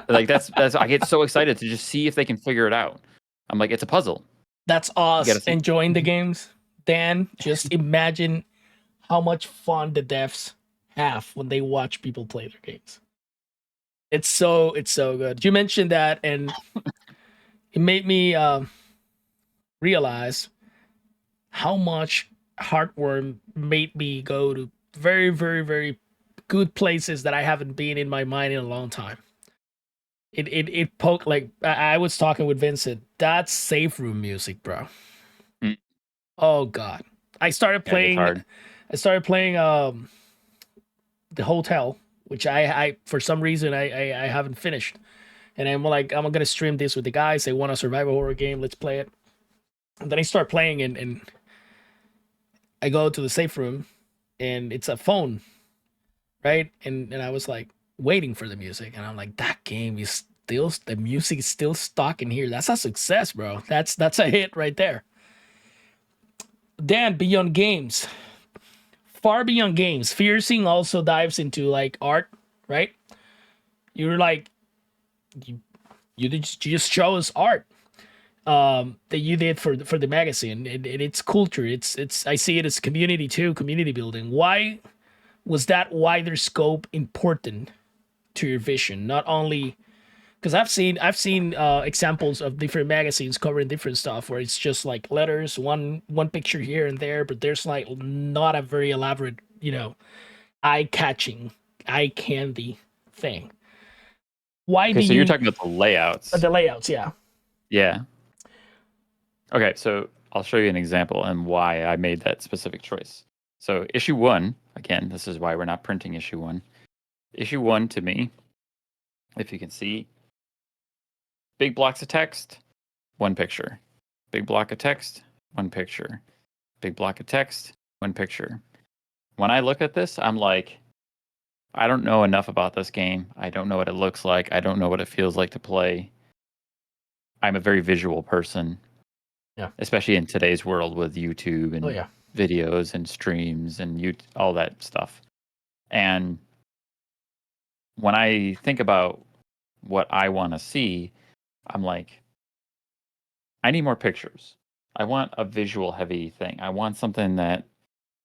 Like, that's, I get so excited to just see if they can figure it out. I'm like, it's a puzzle. That's You got us to see. enjoying the games. Dan, just imagine how much fun the devs have when they watch people play their games. It's so good. You mentioned that, and it made me realize how much Heartworm made me go to very, very, very good places that I haven't been in my mind in a long time. It poked like I was talking with Vincent. That's safe room music, bro. Mm. Oh god. I started Yeah, it's playing hard. I started playing the hotel, which I for some reason I haven't finished. And I'm like, I'm gonna stream this with the guys. They want a survival horror game, let's play it. And then I start playing and I go to the safe room and it's a phone, right? And I was like waiting for the music and I'm like, that game is still the music is still stuck in here. That's a success, bro. That's a hit right there. Dan, beyond games, far beyond games, FEARZine also dives into like art, right? You're like you you just show us art that you did for the magazine and it's culture. It's I see it as community too, community building. Why was that wider scope important to your vision? Not only because I've seen examples of different magazines covering different stuff where it's just like letters, one picture here and there, but there's like not a very elaborate, eye catching, eye candy thing. Why Okay, do so you're you talking about the layouts. the layouts? Yeah, Yeah. Okay, so I'll show you an example and why I made that specific choice. So issue one, again, this is why we're not printing issue one. Issue one to me, if you can see, big blocks of text, one picture. Big block of text, one picture. Big block of text, one picture. When I look at this, I'm like, I don't know enough about this game. I don't know what it looks like. I don't know what it feels like to play. I'm a very visual person. yeah, Especially in today's world with YouTube oh and yeah, videos and streams and all that stuff. And when I think about what I want to see, I'm like, I need more pictures. I want a visual heavy thing. I want something that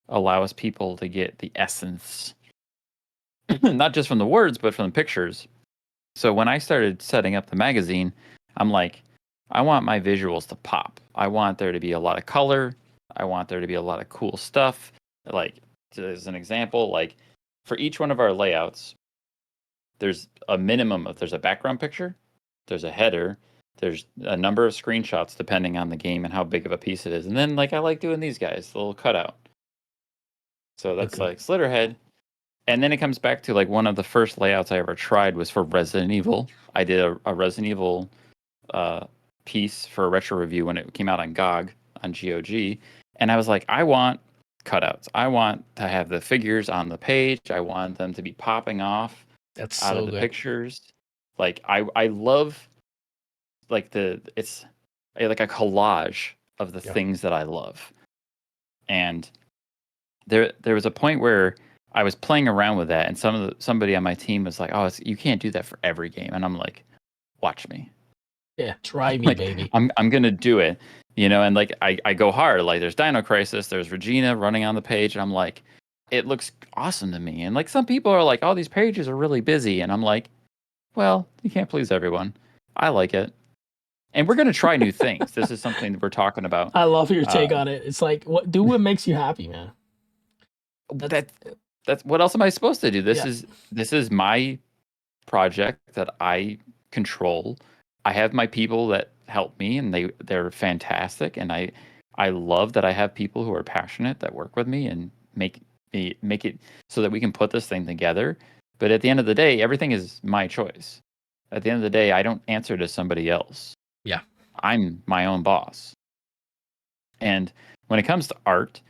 allows people to get the essence, not just from the words, but from the pictures. So when I started setting up the magazine, I'm like, I want my visuals to pop. I want there to be a lot of color. I want there to be a lot of cool stuff. Like, as an example, like for each one of our layouts, there's a minimum of there's a background picture, there's a header, there's a number of screenshots depending on the game and how big of a piece it is. And then like I like doing these guys, the little cutout. So that's okay, like Slitterhead. And then it comes back to like one of the first layouts I ever tried was for Resident Evil. I did a Resident Evil piece for a retro review when it came out on GOG, on GOG. And I was like, I want cutouts. I want to have the figures on the page. I want them to be popping off that's out of so the good. pictures. Like I love like like a collage of the Yeah. things that I love. And there was a point where I was playing around with that, and somebody on my team was like, "Oh, you can't do that for every game," and I'm like, "Watch me." Yeah, try me, Like baby. I'm gonna do it, and like I go hard. Like there's Dino Crisis, there's Regina running on the page, and I'm like, it looks awesome to me. And like some people are like, oh, these pages are really busy, and I'm like, well, you can't please everyone. I like it, and we're gonna try new things. This is something that we're talking about. I love your Uh, take on it. It's like, what makes you happy, man? That's that's what else am I supposed to do? This yeah. is my project that I control. I have my people that help me, and they're fantastic, and I love that I have people who are passionate that work with me and make it so that we can put this thing together. But at the end of the day, everything is my choice. At the end of the day, I don't answer to somebody else. Yeah. I'm my own boss. And when it comes to art,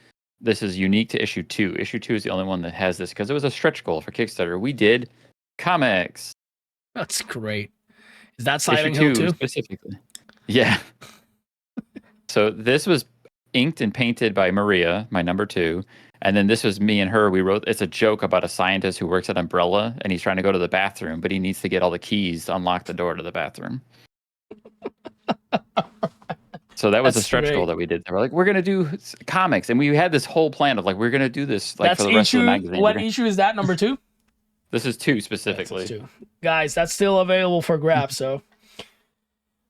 this is unique to issue 2. Issue 2 is the only one that has this because it was a stretch goal for Kickstarter. We did comics. That's great. Is that Issue Silent Hill 2 too? specifically. Yeah. So this was inked and painted by Maria, my number 2. And then this was me and her. We wrote, it's a joke about a scientist who works at Umbrella and he's trying to go to the bathroom, but he needs to get all the keys to unlock the door to the bathroom. So that was That's a stretch goal great. that we did. We're like, we're going to do comics. And we had this whole plan of like, we're going to do this like That's for the rest of the issue. magazine. What issue is that? Number 2? This is 2 That's specifically. 2. Guys, that's still available for grabs. So,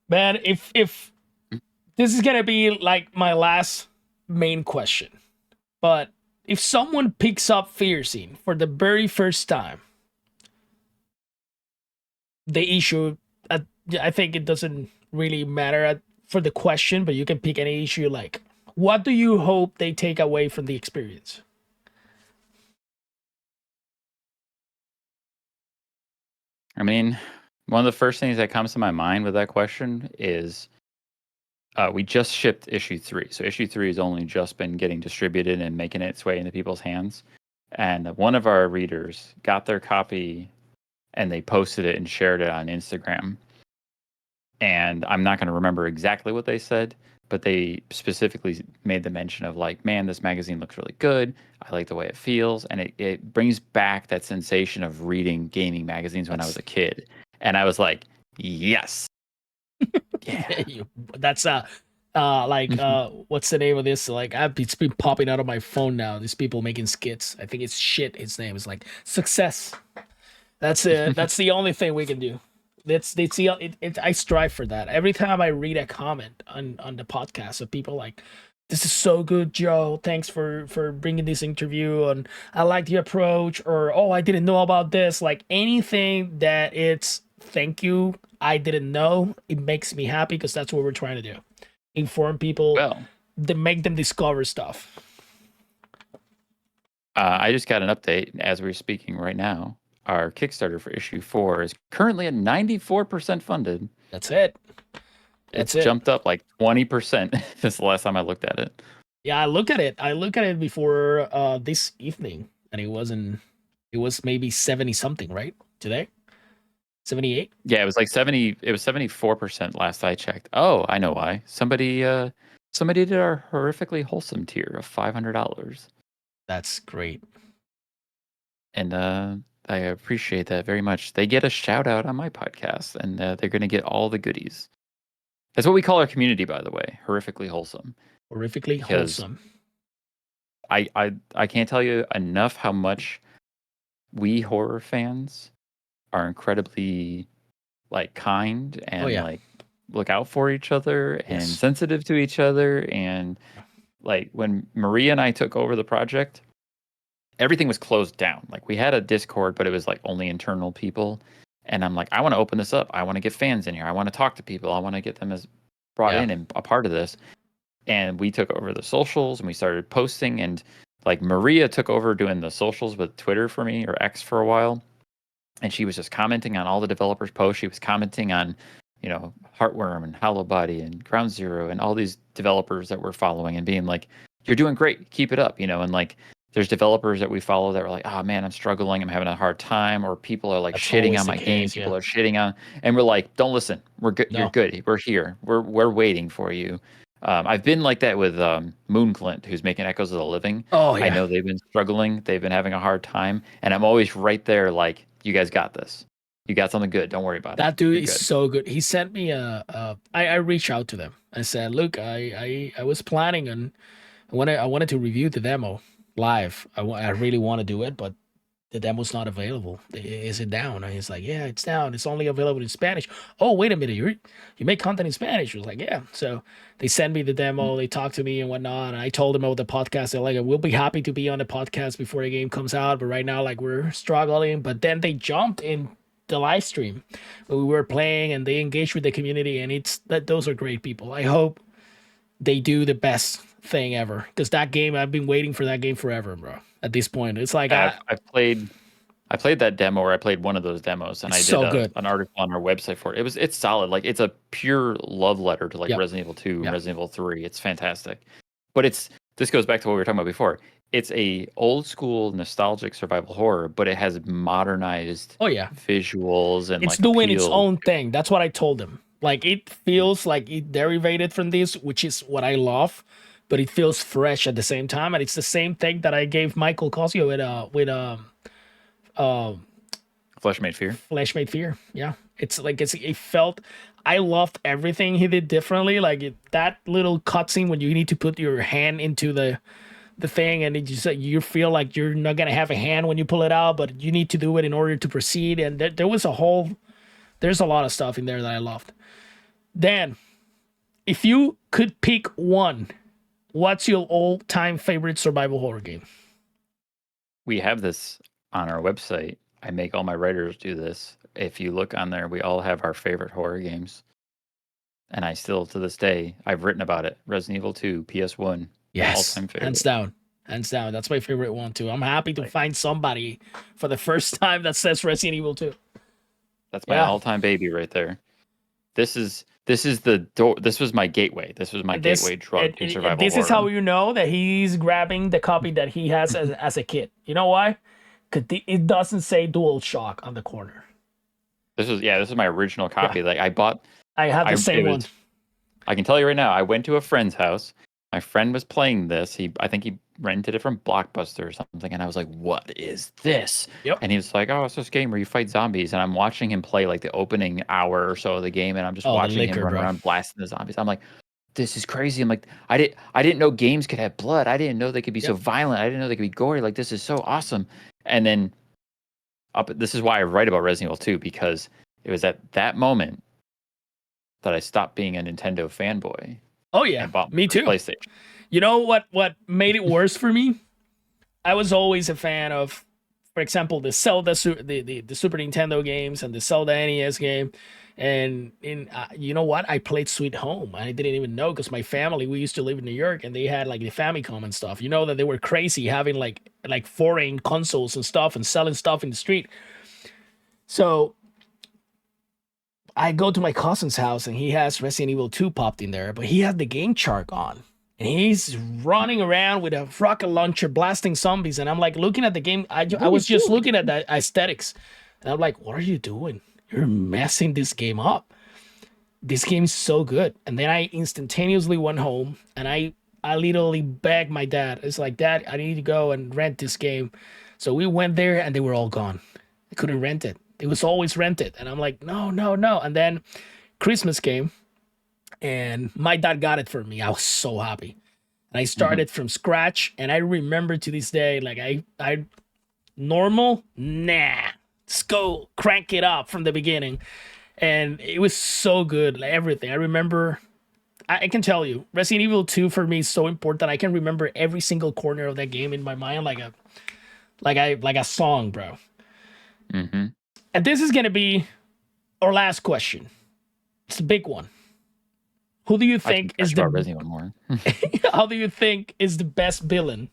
man, if this is gonna be like my last main question, but if someone picks up FEARZine for the very first time, the issue, I think it doesn't really matter for the question, but you can pick any issue. Like, what do you hope they take away from the experience? I mean, one of the first things that comes to my mind with that question is we just shipped issue 3. So issue 3 has only just been getting distributed and making its way into people's hands. And one of our readers got their copy and they posted it and shared it on Instagram. And I'm not going to remember exactly what they said, but they specifically made the mention of like, man, this magazine looks really good. I like the way it feels. And it brings back that sensation of reading gaming magazines when I was a kid. And I was like, yes. Yeah. That's what's the name of this? Like, it's been popping out of my phone now. These people making skits. I think it's shit. His name is like success. That's it. That's the only thing we can do. I strive for that. Every time I read a comment on the podcast of people like, this is so good, Joe. Thanks for bringing this interview, and I like the approach, or oh, I didn't know about this. Like anything that it's thank you, I didn't know. It makes me happy because that's what we're trying to do. Inform people, make them discover stuff. I just got an update as we're speaking right now. Our Kickstarter for issue 4 is currently at 94% funded. That's it. It's jumped up like 20% since the last time I looked at it. Yeah, I look at it before this evening, and it was maybe 70 something, right? Today? 78? Yeah, it was like 70, it was 74% last I checked. Oh, I know why. Somebody did our horrifically wholesome tier of $500. That's great. And I appreciate that very much. They get a shout out on my podcast, and they're going to get all the goodies. That's what we call our community, by the way. Horrifically wholesome. Horrifically wholesome. I can't tell you enough how much we horror fans are incredibly like kind and like look out for each other and sensitive to each other. And like when Maria and I took over the project, everything was closed down. Like we had a Discord, but it was like only internal people. And I'm like, I want to open this up. I want to get fans in here. I want to talk to people. I want to get them as brought in and a part of this. And we took over the socials and we started posting. And like Maria took over doing the socials with Twitter for me, or X for a while. And she was just commenting on all the developers' posts. She was commenting on, Heartworm and Hollow Body and Ground Zero and all these developers that we're following and being like, you're doing great. Keep it up, and like there's developers that we follow that are like, oh man, I'm struggling, I'm having a hard time, or people are like That's shitting always on the my game, case. Yeah. people are shitting on, and we're like, don't listen, we're good, you're No. good, we're here, we're waiting for you. I've been like that with Moonclint, who's making Echoes of the Living. Oh I yeah. know they've been struggling, they've been having a hard time, and I'm always right there, like, you guys got this. You got something good. Don't worry about it. That dude You're is good. so good. He sent me I reached out to them. I said, look, I was planning on I wanted to review the demo live. I really want to do it, but the demo's not available. Is it down? And he's like, yeah, it's down. It's only available in Spanish. Oh, wait a minute. You make content in Spanish. I was like, yeah. So they sent me the demo. They talked to me and whatnot. And I told them about the podcast. They're like, we'll be happy to be on the podcast before the game comes out. But right now, like, we're struggling. But then they jumped in the live stream when we were playing and they engaged with the community. And it's that those are great people. I hope they do the best thing ever because that game, I've been waiting for that game forever, bro. At this point, it's like I played that demo, or I played one of those demos, and it's I did so good. an article on our website for it. It's solid. Like, it's a pure love letter to like Yeah, Resident Evil 2 and yeah. Resident Evil 3. It's fantastic. But this goes back to what we were talking about before. It's a old school nostalgic survival horror, but it has modernized Oh yeah, visuals and it's like doing its appeal. own thing. That's what I told him. Like it feels like it derivated from this, which is what I love, but it feels fresh at the same time, and it's the same thing that I gave Michael Cosio with uh Flesh Made Fear. Flesh Made Fear. Yeah, it's like it felt. I loved everything he did differently. Like that little cutscene when you need to put your hand into the thing and it just you feel like you're not gonna have a hand when you pull it out, but you need to do it in order to proceed. And there was there's a lot of stuff in there that I loved. Dan, if you could pick one, what's your all-time favorite survival horror game? We have this on our website. I make all my writers do this. If you look on there, we all have our favorite horror games. And I still, to this day, I've written about it. Resident Evil 2, PS1, Yes, all-time hands favorite. down. Hands down. That's my favorite one too. I'm happy to Like, find somebody for the first time that says Resident Evil 2. that's my Yeah. all-time baby right there. This is the door. This was my gateway. This was my And this gateway drug to survival this is horror. how you know that he's grabbing the copy that he has as a kid. You know why? Because it doesn't say Dual Shock on the corner. This is my original copy. Like I have the same one. I can tell you right now, I went to a friend's house. My friend was playing this. I think he rented it from Blockbuster or something, and I was like, "What is this?" Yep. And he was like, "Oh, it's this game where you fight zombies." And I'm watching him play like the opening hour or so of the game, and I'm just Oh, the watching him liquor, run bro. around blasting the zombies. I'm like, "This is crazy." I'm like, I didn't know games could have blood. I didn't know they could be so Yep. violent. I didn't know they could be gory. Like, this is so awesome. And then this is why I write about Resident Evil 2, because it was at that moment that I stopped being a Nintendo fanboy Oh yeah, and bought my me too. PlayStation. You know what made it worse for me? I was always a fan of, for example, the Zelda, the Super Nintendo games and the Zelda NES game. And you know what? I played Sweet Home. I didn't even know because my family, we used to live in New York, and they had like the Famicom and stuff. You know that they were crazy having like foreign consoles and stuff and selling stuff in the street. So I go to my cousin's house and he has Resident Evil 2 popped in there, but he had the game chart on. And he's running around with a rocket launcher blasting zombies. And I'm like looking at the game. I was just looking at the aesthetics. And I'm like, what are you doing? You're messing this game up. This game is so good. And then I instantaneously went home and I literally begged my dad. It's like, Dad, I need to go and rent this game. So we went there and they were all gone. I couldn't rent it. It was always rented. And I'm like, no, no, no. And then Christmas came and my dad got it for me. I was so happy. And I started from scratch. And I remember to this day, like I normal, nah. Let's go crank it up from the beginning. And it was so good, like everything. I remember I can tell you, Resident Evil 2 for me is so important. I can remember every single corner of that game in my mind like a song, bro. Mm-hmm. And this is gonna be our last question. It's a big one. Who do you think is the Resident Evil more. how do you think is the best villain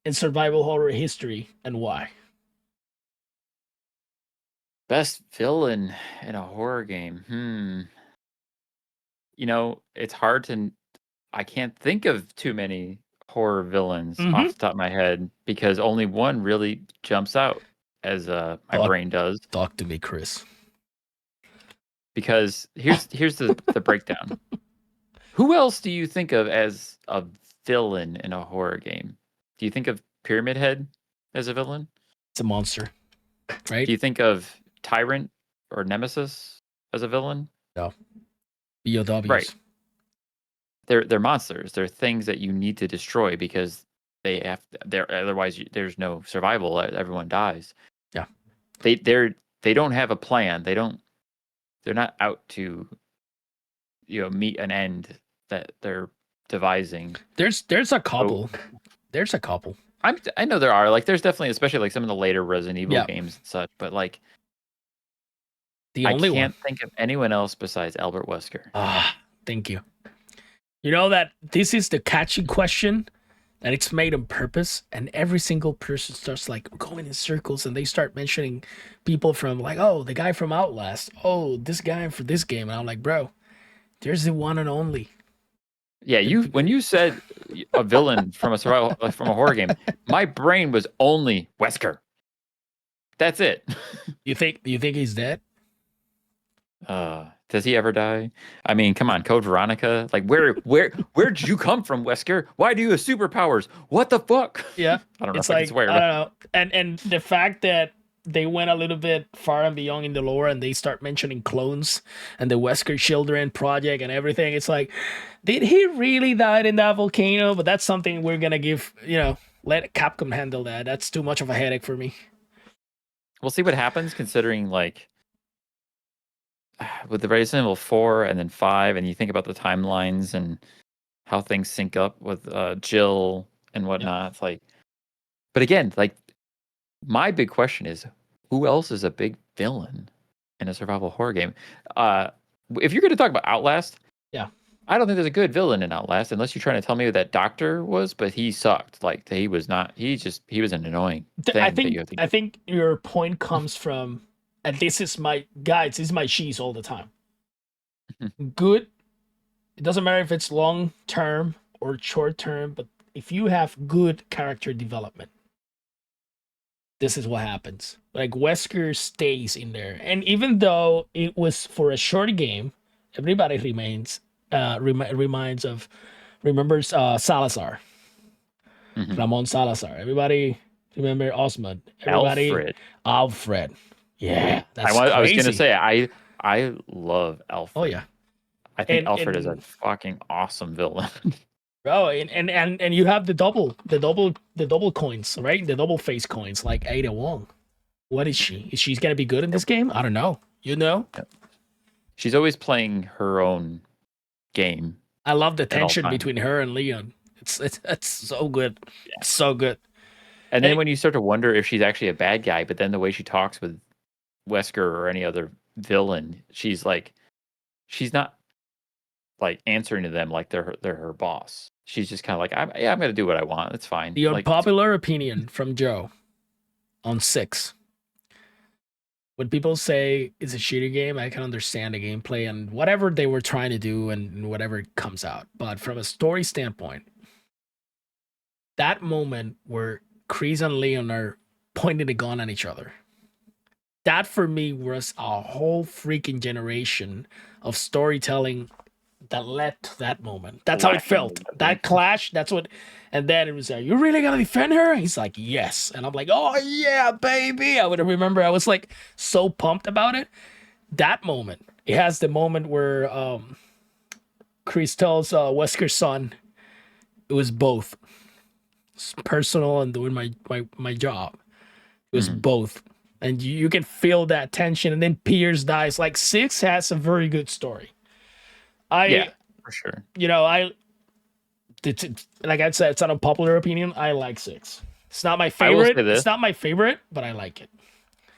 in survival horror history and why? Best villain in a horror game. You know, it's hard to. I can't think of too many horror villains Mm-hmm. off the top of my head because only one really jumps out as my brain does. Talk to me, Chris. Because here's the breakdown. Who else do you think of as a villain in a horror game? Do you think of Pyramid Head as a villain? It's a monster, right? Do you think of Tyrant or Nemesis as a villain? No. BOWs. Right. They're monsters. They're things that you need to destroy because otherwise there's no survival. Everyone dies. Yeah. They don't have a plan. They're not out to meet an end that they're devising. There's a couple. There's a couple. I know there are. Like there's definitely, especially like some of the later Resident Evil games and such, but like I can't think of anyone else besides Albert Wesker. Thank you. You know that this is the catchy question that it's made on purpose, and every single person starts like going in circles and they start mentioning people from like, oh, the guy from Outlast, oh, this guy for this game, and I'm like, bro, there's the one and only. Yeah, when you said a villain from a horror game, my brain was only Wesker. That's it. You think he's dead? Does he ever die? I mean, come on, Code Veronica. Like, where'd you come from, Wesker? Why do you have superpowers? What the fuck? Yeah, I don't know it's if I can swear. I don't know. And the fact that they went a little bit far and beyond in the lore, and they start mentioning clones and the Wesker Children project and everything. It's like, did he really die in that volcano? But that's something we're gonna let Capcom handle that. That's too much of a headache for me. We'll see what happens, considering like with the Resident Evil 4 and then 5, and you think about the timelines and how things sync up with Jill and whatnot. It's like, but again, like my big question is, who else is a big villain in a survival horror game? If you're going to talk about Outlast, I don't think there's a good villain in Outlast unless you're trying to tell me who that doctor was, but he sucked. Like he was not. He was an annoying thing. I think your point comes from, and this is my guides. This is my cheese all the time. Good. It doesn't matter if it's long term or short term, but if you have good character development, this is what happens. Like Wesker stays in there, and even though it was for a short game, everybody remembers Salazar, Ramon Salazar. Everybody remember Osmond. Everybody, Alfred. Yeah, that's I was gonna say I love Alfred. Oh yeah, I think Alfred is a fucking awesome villain. Bro, and you have the double coins, right? The double face coins, like Ada Wong. What is she? Is she gonna be good in this game? I don't know. You know? She's always playing her own game. I love the tension between her and Leon. It's so good. Yeah. So good. And then when you start to wonder if she's actually a bad guy, but then the way she talks with Wesker or any other villain, she's not like answering to them like they're her boss. She's just kind of like, I'm going to do what I want. It's fine. The unpopular opinion from Joe on 6. When people say it's a shooter game, I can understand the gameplay and whatever they were trying to do and whatever comes out. But from a story standpoint, that moment where Chris and Leon are pointing the gun at each other, that for me was a whole freaking generation of storytelling that led to that moment. That's how it felt. That clash, that's what. And then it was like, you really gonna defend her? He's like, yes. And I'm like, oh yeah, baby. I would remember I was like so pumped about it. That moment. It has the moment where Chris tells Wesker's son, it was both. It's personal and doing my job. It was both. And you can feel that tension. And then Pierce dies. Like 6 has a very good story. Yeah, for sure. Like I said, it's not a popular opinion. I like 6. It's not my favorite. It's not my favorite, but I like it.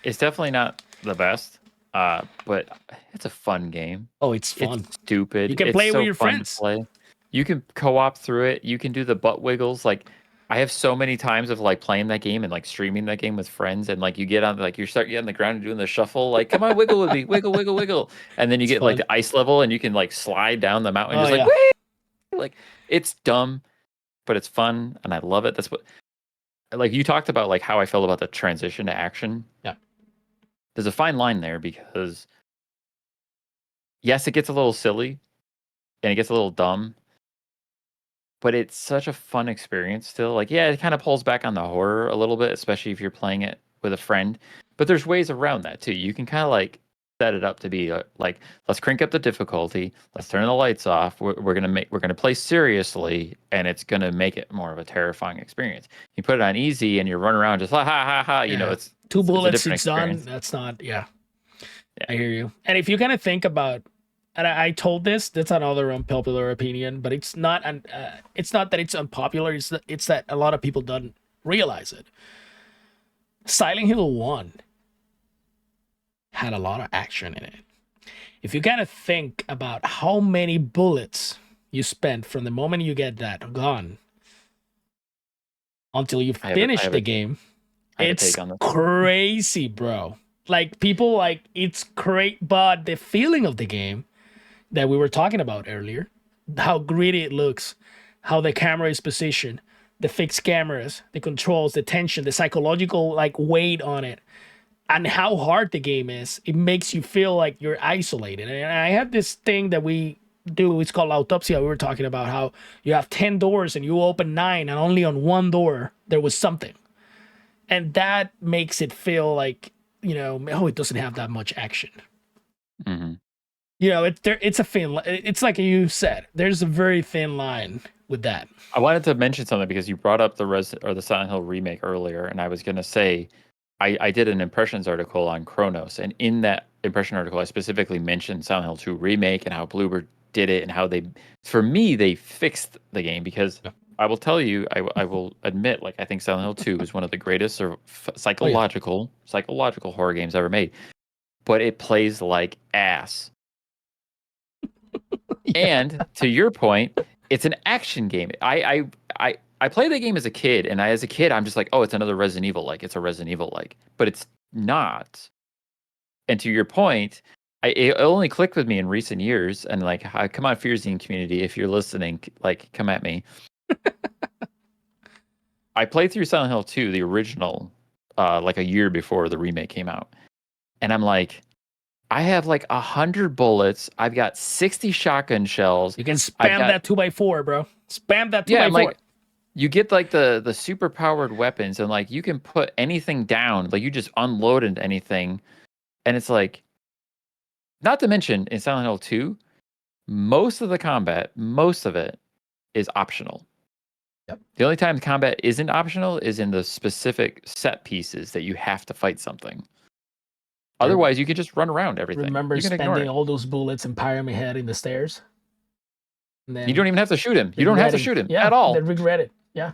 It's definitely not the best, but it's a fun game. Oh, it's fun. It's stupid. You can play it with your friends. You can co-op through it. You can do the butt wiggles. Like I have so many times of like playing that game and like streaming that game with friends, and like you get on, like you start getting on the ground and doing the shuffle, like come on, wiggle with me, wiggle, wiggle, wiggle, and then you get like the ice level and you can like slide down the mountain, like it's dumb, but it's fun and I love it. That's what, like you talked about, like how I felt about the transition to action. Yeah. There's a fine line there because yes, it gets a little silly and it gets a little dumb, but it's such a fun experience still. Like, yeah, it kind of pulls back on the horror a little bit, especially if you're playing it with a friend. But there's ways around that too. You can kind of like set it up to be like, let's crank up the difficulty, let's turn the lights off. We're gonna play seriously, and it's gonna make it more of a terrifying experience. You put it on easy, and you run around just ha ha ha ha. You know, Yeah. it's Two it's a bullets, different it's done. experience. That's not, yeah. Yeah. I hear you. And if you kind of think about, and I told this, that's another unpopular opinion, but it's not it's not that it's unpopular. It's that a lot of people don't realize it. Silent Hill 1 had a lot of action in it. If you kind of think about how many bullets you spend from the moment you get that gun until you finish the game, it's crazy, bro. Like, people, like, it's great, but the feeling of the game that we were talking about earlier, how gritty it looks, how the camera is positioned, the fixed cameras, the controls, the tension, the psychological like weight on it, and how hard the game is, it makes you feel like you're isolated. And I have this thing that we do, it's called autopsia. We were talking about how you have 10 doors and you open 9 and only on one door there was something. And that makes it feel like, you know, oh, it doesn't have that much action. Mm-hmm. You know, it's a thin. It's like you said. There's a very thin line with that. I wanted to mention something because you brought up the Silent Hill remake earlier, and I was gonna say, I did an impressions article on Chronos, and in that impression article, I specifically mentioned Silent Hill 2 remake and how Bluebird did it, and how for me, they fixed the game because. Yeah. I will tell you, I will admit, like I think Silent Hill 2 is one of the greatest psychological horror games ever made, but it plays like ass. Yeah. And to your point, it's an action game. I played the game as a kid, and as a kid, I'm just like, oh, it's another Resident Evil, like it's a Resident Evil, like, but it's not. And to your point, it only clicked with me in recent years, and like, come on, FEARZine community, if you're listening, like, come at me. I played through Silent Hill 2, the original, like a year before the remake came out, and I'm like, I have like 100 bullets. I've got 60 shotgun shells. You can spam that 2x4, bro. Spam that 2x4. Yeah, like, you get like the super powered weapons, and like you can put anything down. Like you just unload into anything, and it's like, not to mention in Silent Hill 2, most of the combat, most of it is optional. Yep. The only time combat isn't optional is in the specific set pieces that you have to fight something. Otherwise, you can just run around everything. Remember spending all those bullets and Pyramid Head in the stairs? And then you don't even have to shoot him. You don't have to shoot him at all. Then regret it. Yeah.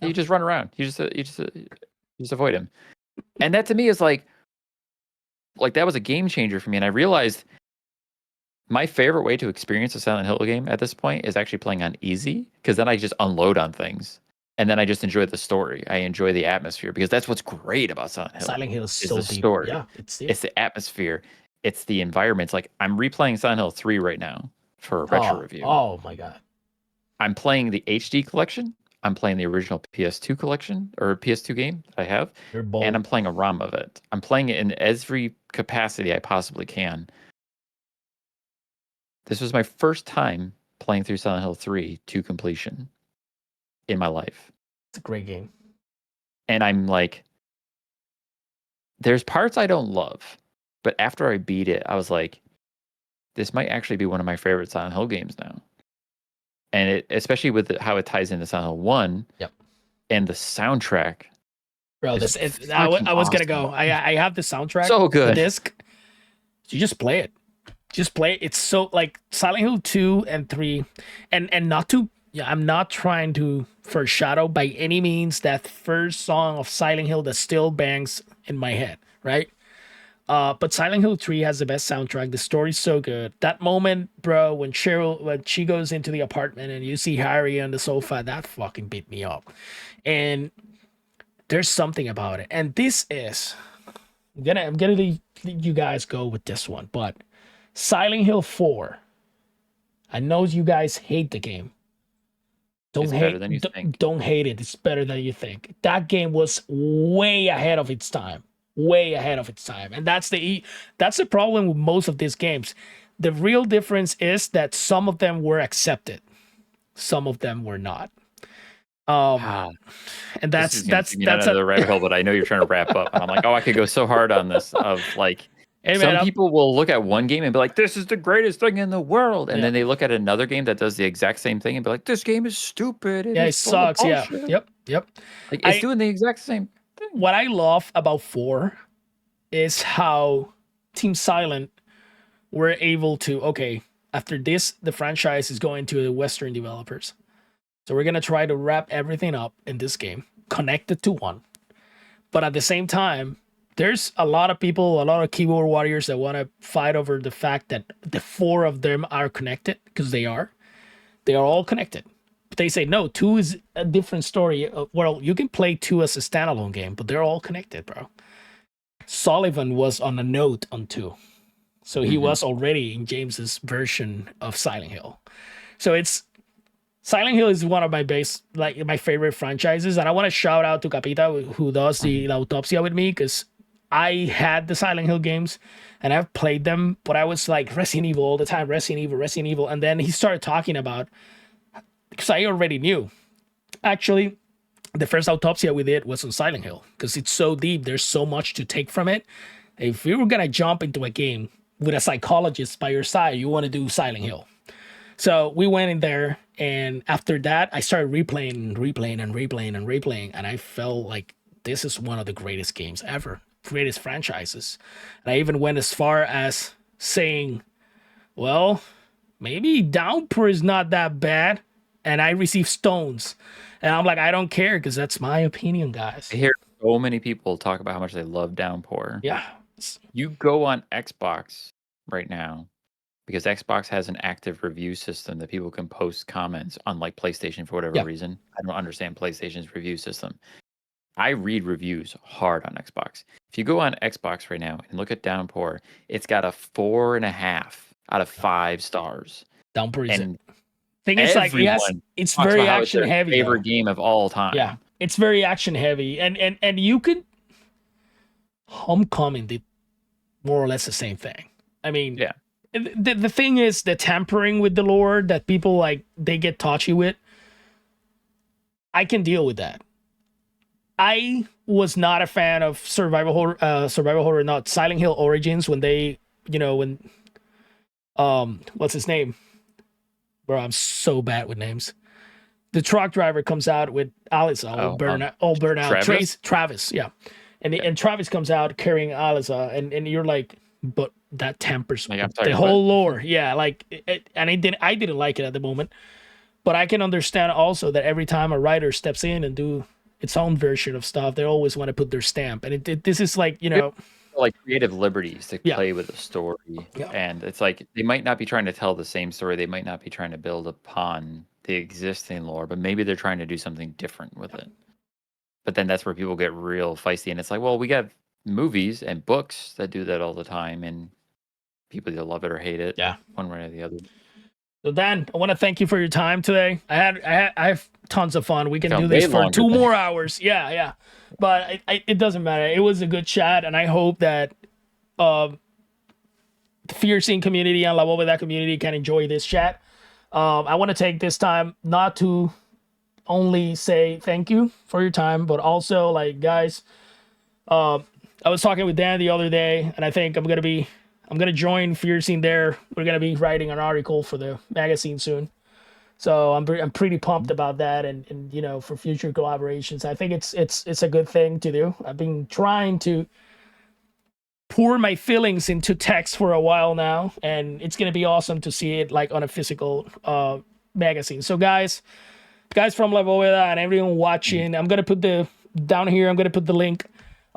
You just run around. You just avoid him. And that to me is like that was a game changer for me. And I realized my favorite way to experience a Silent Hill game at this point is actually playing on easy, because then I just unload on things. And then I just enjoy the story. I enjoy the atmosphere, because that's what's great about Silent Hill. Silent Hill is so the deep. Story. Yeah, it's the atmosphere. It's the environments. Like, I'm replaying Silent Hill 3 right now for a retro review. Oh my god. I'm playing the HD collection. I'm playing the original PS2 collection, or PS2 game I have. And I'm playing a ROM of it. I'm playing it in every capacity I possibly can. This was my first time playing through Silent Hill 3 to completion in my life. It's a great game. And I'm like, there's parts I don't love, but after I beat it, I was like, this might actually be one of my favorite Silent Hill games now. And it, especially with how it ties into Silent Hill 1. Yep. And the soundtrack. Bro, I was going to go. I have the soundtrack. So good. The disc. So you just play it. Just play it. It's so, like, Silent Hill 2 and 3. And not to, I'm not trying to foreshadow by any means that first song of Silent Hill that still bangs in my head, right? But Silent Hill 3 has the best soundtrack. The story's so good. That moment, bro, when she goes into the apartment and you see Harry on the sofa, that fucking beat me up. And there's something about it. And this is, I'm gonna let you guys go with this one, but Silent Hill 4. I know you guys hate the game, It's better than you think. Don't hate it. It's better than you think. That game was way ahead of its time. Way ahead of its time. And that's the problem with most of these games. The real difference is that some of them were accepted. Some of them were not. And that's another rabbit hole, but I know you're trying to wrap up. And I'm like, oh, I could go so hard on this. Of like, hey, some people will look at one game and be like, "This is the greatest thing in the world," and then they look at another game that does the exact same thing and be like, "This game is stupid. It sucks." Yeah. Yep. Like it's doing the exact same thing. What I love about 4 is how Team Silent were able to, okay, after this, the franchise is going to the Western developers. So we're going to try to wrap everything up in this game, connect it to one. But at the same time, there's a lot of people, a lot of keyboard warriors that want to fight over the fact that the 4 of them are connected, because they are. They are all connected. But they say, no, 2 is a different story. Well, you can play 2 as a standalone game, but they're all connected, bro. Sullivan was on a note on 2. So he was already in James's version of Silent Hill. So Silent Hill is one of my favorite franchises. And I want to shout out to Capita, who does the Autopsia with me, because I had the Silent Hill games and I've played them, but I was like Resident Evil all the time, Resident Evil. And then he started talking about, because I already knew. Actually, the first Autopsia we did was on Silent Hill, because it's so deep. There's so much to take from it. If you were going to jump into a game with a psychologist by your side, you want to do Silent Hill. So we went in there, and after that, I started replaying, and I felt like this is one of the greatest games ever, greatest franchises. And I even went as far as saying, well, maybe Downpour is not that bad, and I received stones. And I'm like, I don't care, because that's my opinion, guys. I hear so many people talk about how much they love Downpour. Yeah. You go on Xbox right now, because Xbox has an active review system that people can post comments on, like PlayStation for whatever reason. I don't understand PlayStation's review system. I read reviews hard on Xbox. If you go on Xbox right now and look at Downpour, it's got a 4.5 out of 5 stars. Downpour is it. Thing is, like, it's very action heavy. Favorite game of all time. Yeah, it's very action heavy, and you could. Homecoming did more or less the same thing. I mean, yeah. The thing is, the tampering with the lore that people like, they get touchy with. I can deal with that. I was not a fan of survival horror, not Silent Hill Origins, when they, what's his name? Bro, I'm so bad with names. The truck driver comes out with Alyssa, burnout. Travis, yeah. And Travis comes out carrying Alyssa, and you're like, but that tampers the whole lore. Yeah, like, and I didn't like it at the moment. But I can understand also that every time a writer steps in and do its own version of stuff, they always want to put their stamp. And this is like, like creative liberties to play with the story. Yeah. And it's like, they might not be trying to tell the same story. They might not be trying to build upon the existing lore, but maybe they're trying to do something different with it. But then that's where people get real feisty. And it's like, well, we got movies and books that do that all the time, and people either love it or hate it. Yeah. One way or the other. So Dan, I want to thank you for your time today. I have tons of fun. We can do this for 2 more hours. Yeah. But it doesn't matter. It was a good chat, and I hope that the FEARZine community and La Bóveda community can enjoy this chat. I want to take this time not to only say thank you for your time, but also, like, guys, I was talking with Dan the other day, and I think I'm gonna join FEARZine there. We're gonna be writing an article for the magazine soon, so I'm pretty pumped about that, and for future collaborations. I think it's a good thing to do. I've been trying to pour my feelings into text for a while now, and it's gonna be awesome to see it like on a physical magazine. So guys from La Bóveda and everyone watching, I'm gonna put down here. I'm gonna put the link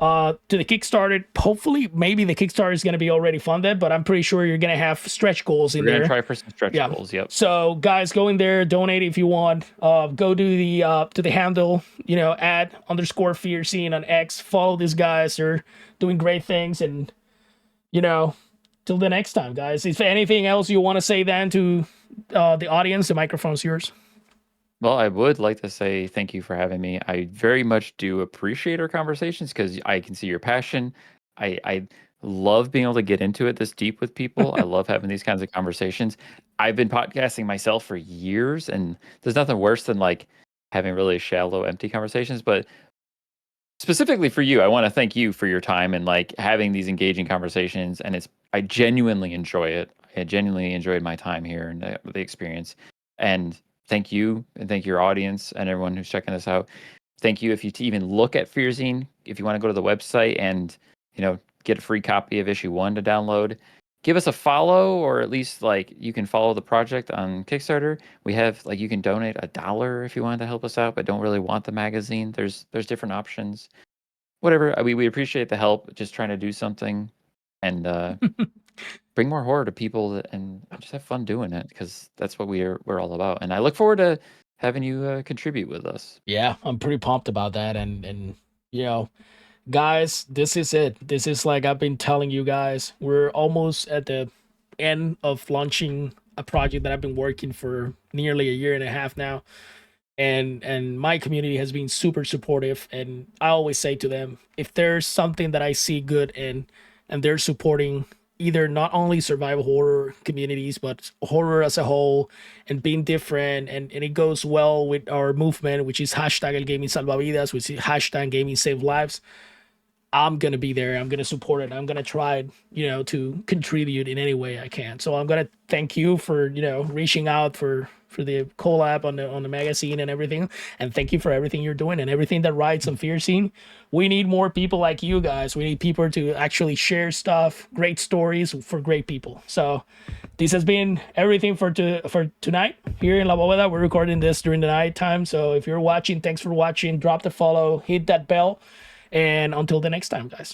to the Kickstarter. Hopefully, maybe the Kickstarter is going to be already funded, but I'm pretty sure you're going to have stretch goals in there. We're going to try for some stretch goals, yep. So, guys, go in there, donate if you want. Go to the handle, @_FEARZine on X. Follow these guys. They're doing great things, and till the next time, guys. If anything else you want to say then to the audience, the microphone's yours. Well, I would like to say thank you for having me. I very much do appreciate our conversations because I can see your passion. I love being able to get into it this deep with people. I love having these kinds of conversations. I've been podcasting myself for years, and there's nothing worse than like having really shallow, empty conversations. But specifically for you, I want to thank you for your time and like having these engaging conversations. And I genuinely enjoy it. I genuinely enjoyed my time here and the experience. And thank you, and thank your audience and everyone who's checking this out. Thank you if you even look at FEARZine, if you want to go to the website and get a free copy of issue 1 to download. Give us a follow, or at least like you can follow the project on Kickstarter. We have like you can donate $1 if you want to help us out, but don't really want the magazine. There's different options. Whatever. We appreciate the help. Just trying to do something and bring more horror to people and just have fun doing it because that's what we're all about. And I look forward to having you contribute with us. Yeah, I'm pretty pumped about that. And you know, guys, this is it. This is like I've been telling you guys, we're almost at the end of launching a project that I've been working for nearly a year and a half now. And my community has been super supportive, and I always say to them, if there's something that I see good in and they're supporting either not only survival horror communities but horror as a whole and being different, and it goes well with our movement, which is hashtag el gaming salva vidas, which is hashtag gaming save lives, I'm gonna be there. I'm gonna support it. I'm gonna try, to contribute in any way I can. So I'm gonna thank you for, reaching out for the collab on the magazine and everything, and thank you for everything you're doing and everything that rides on FEARZine. We need more people like you guys. We need people to actually share stuff, great stories for great people. So this has been everything for tonight here in La Bóveda. We're recording this during the night time. So if you're watching, thanks for watching. Drop the follow, hit that bell. And until the next time, guys.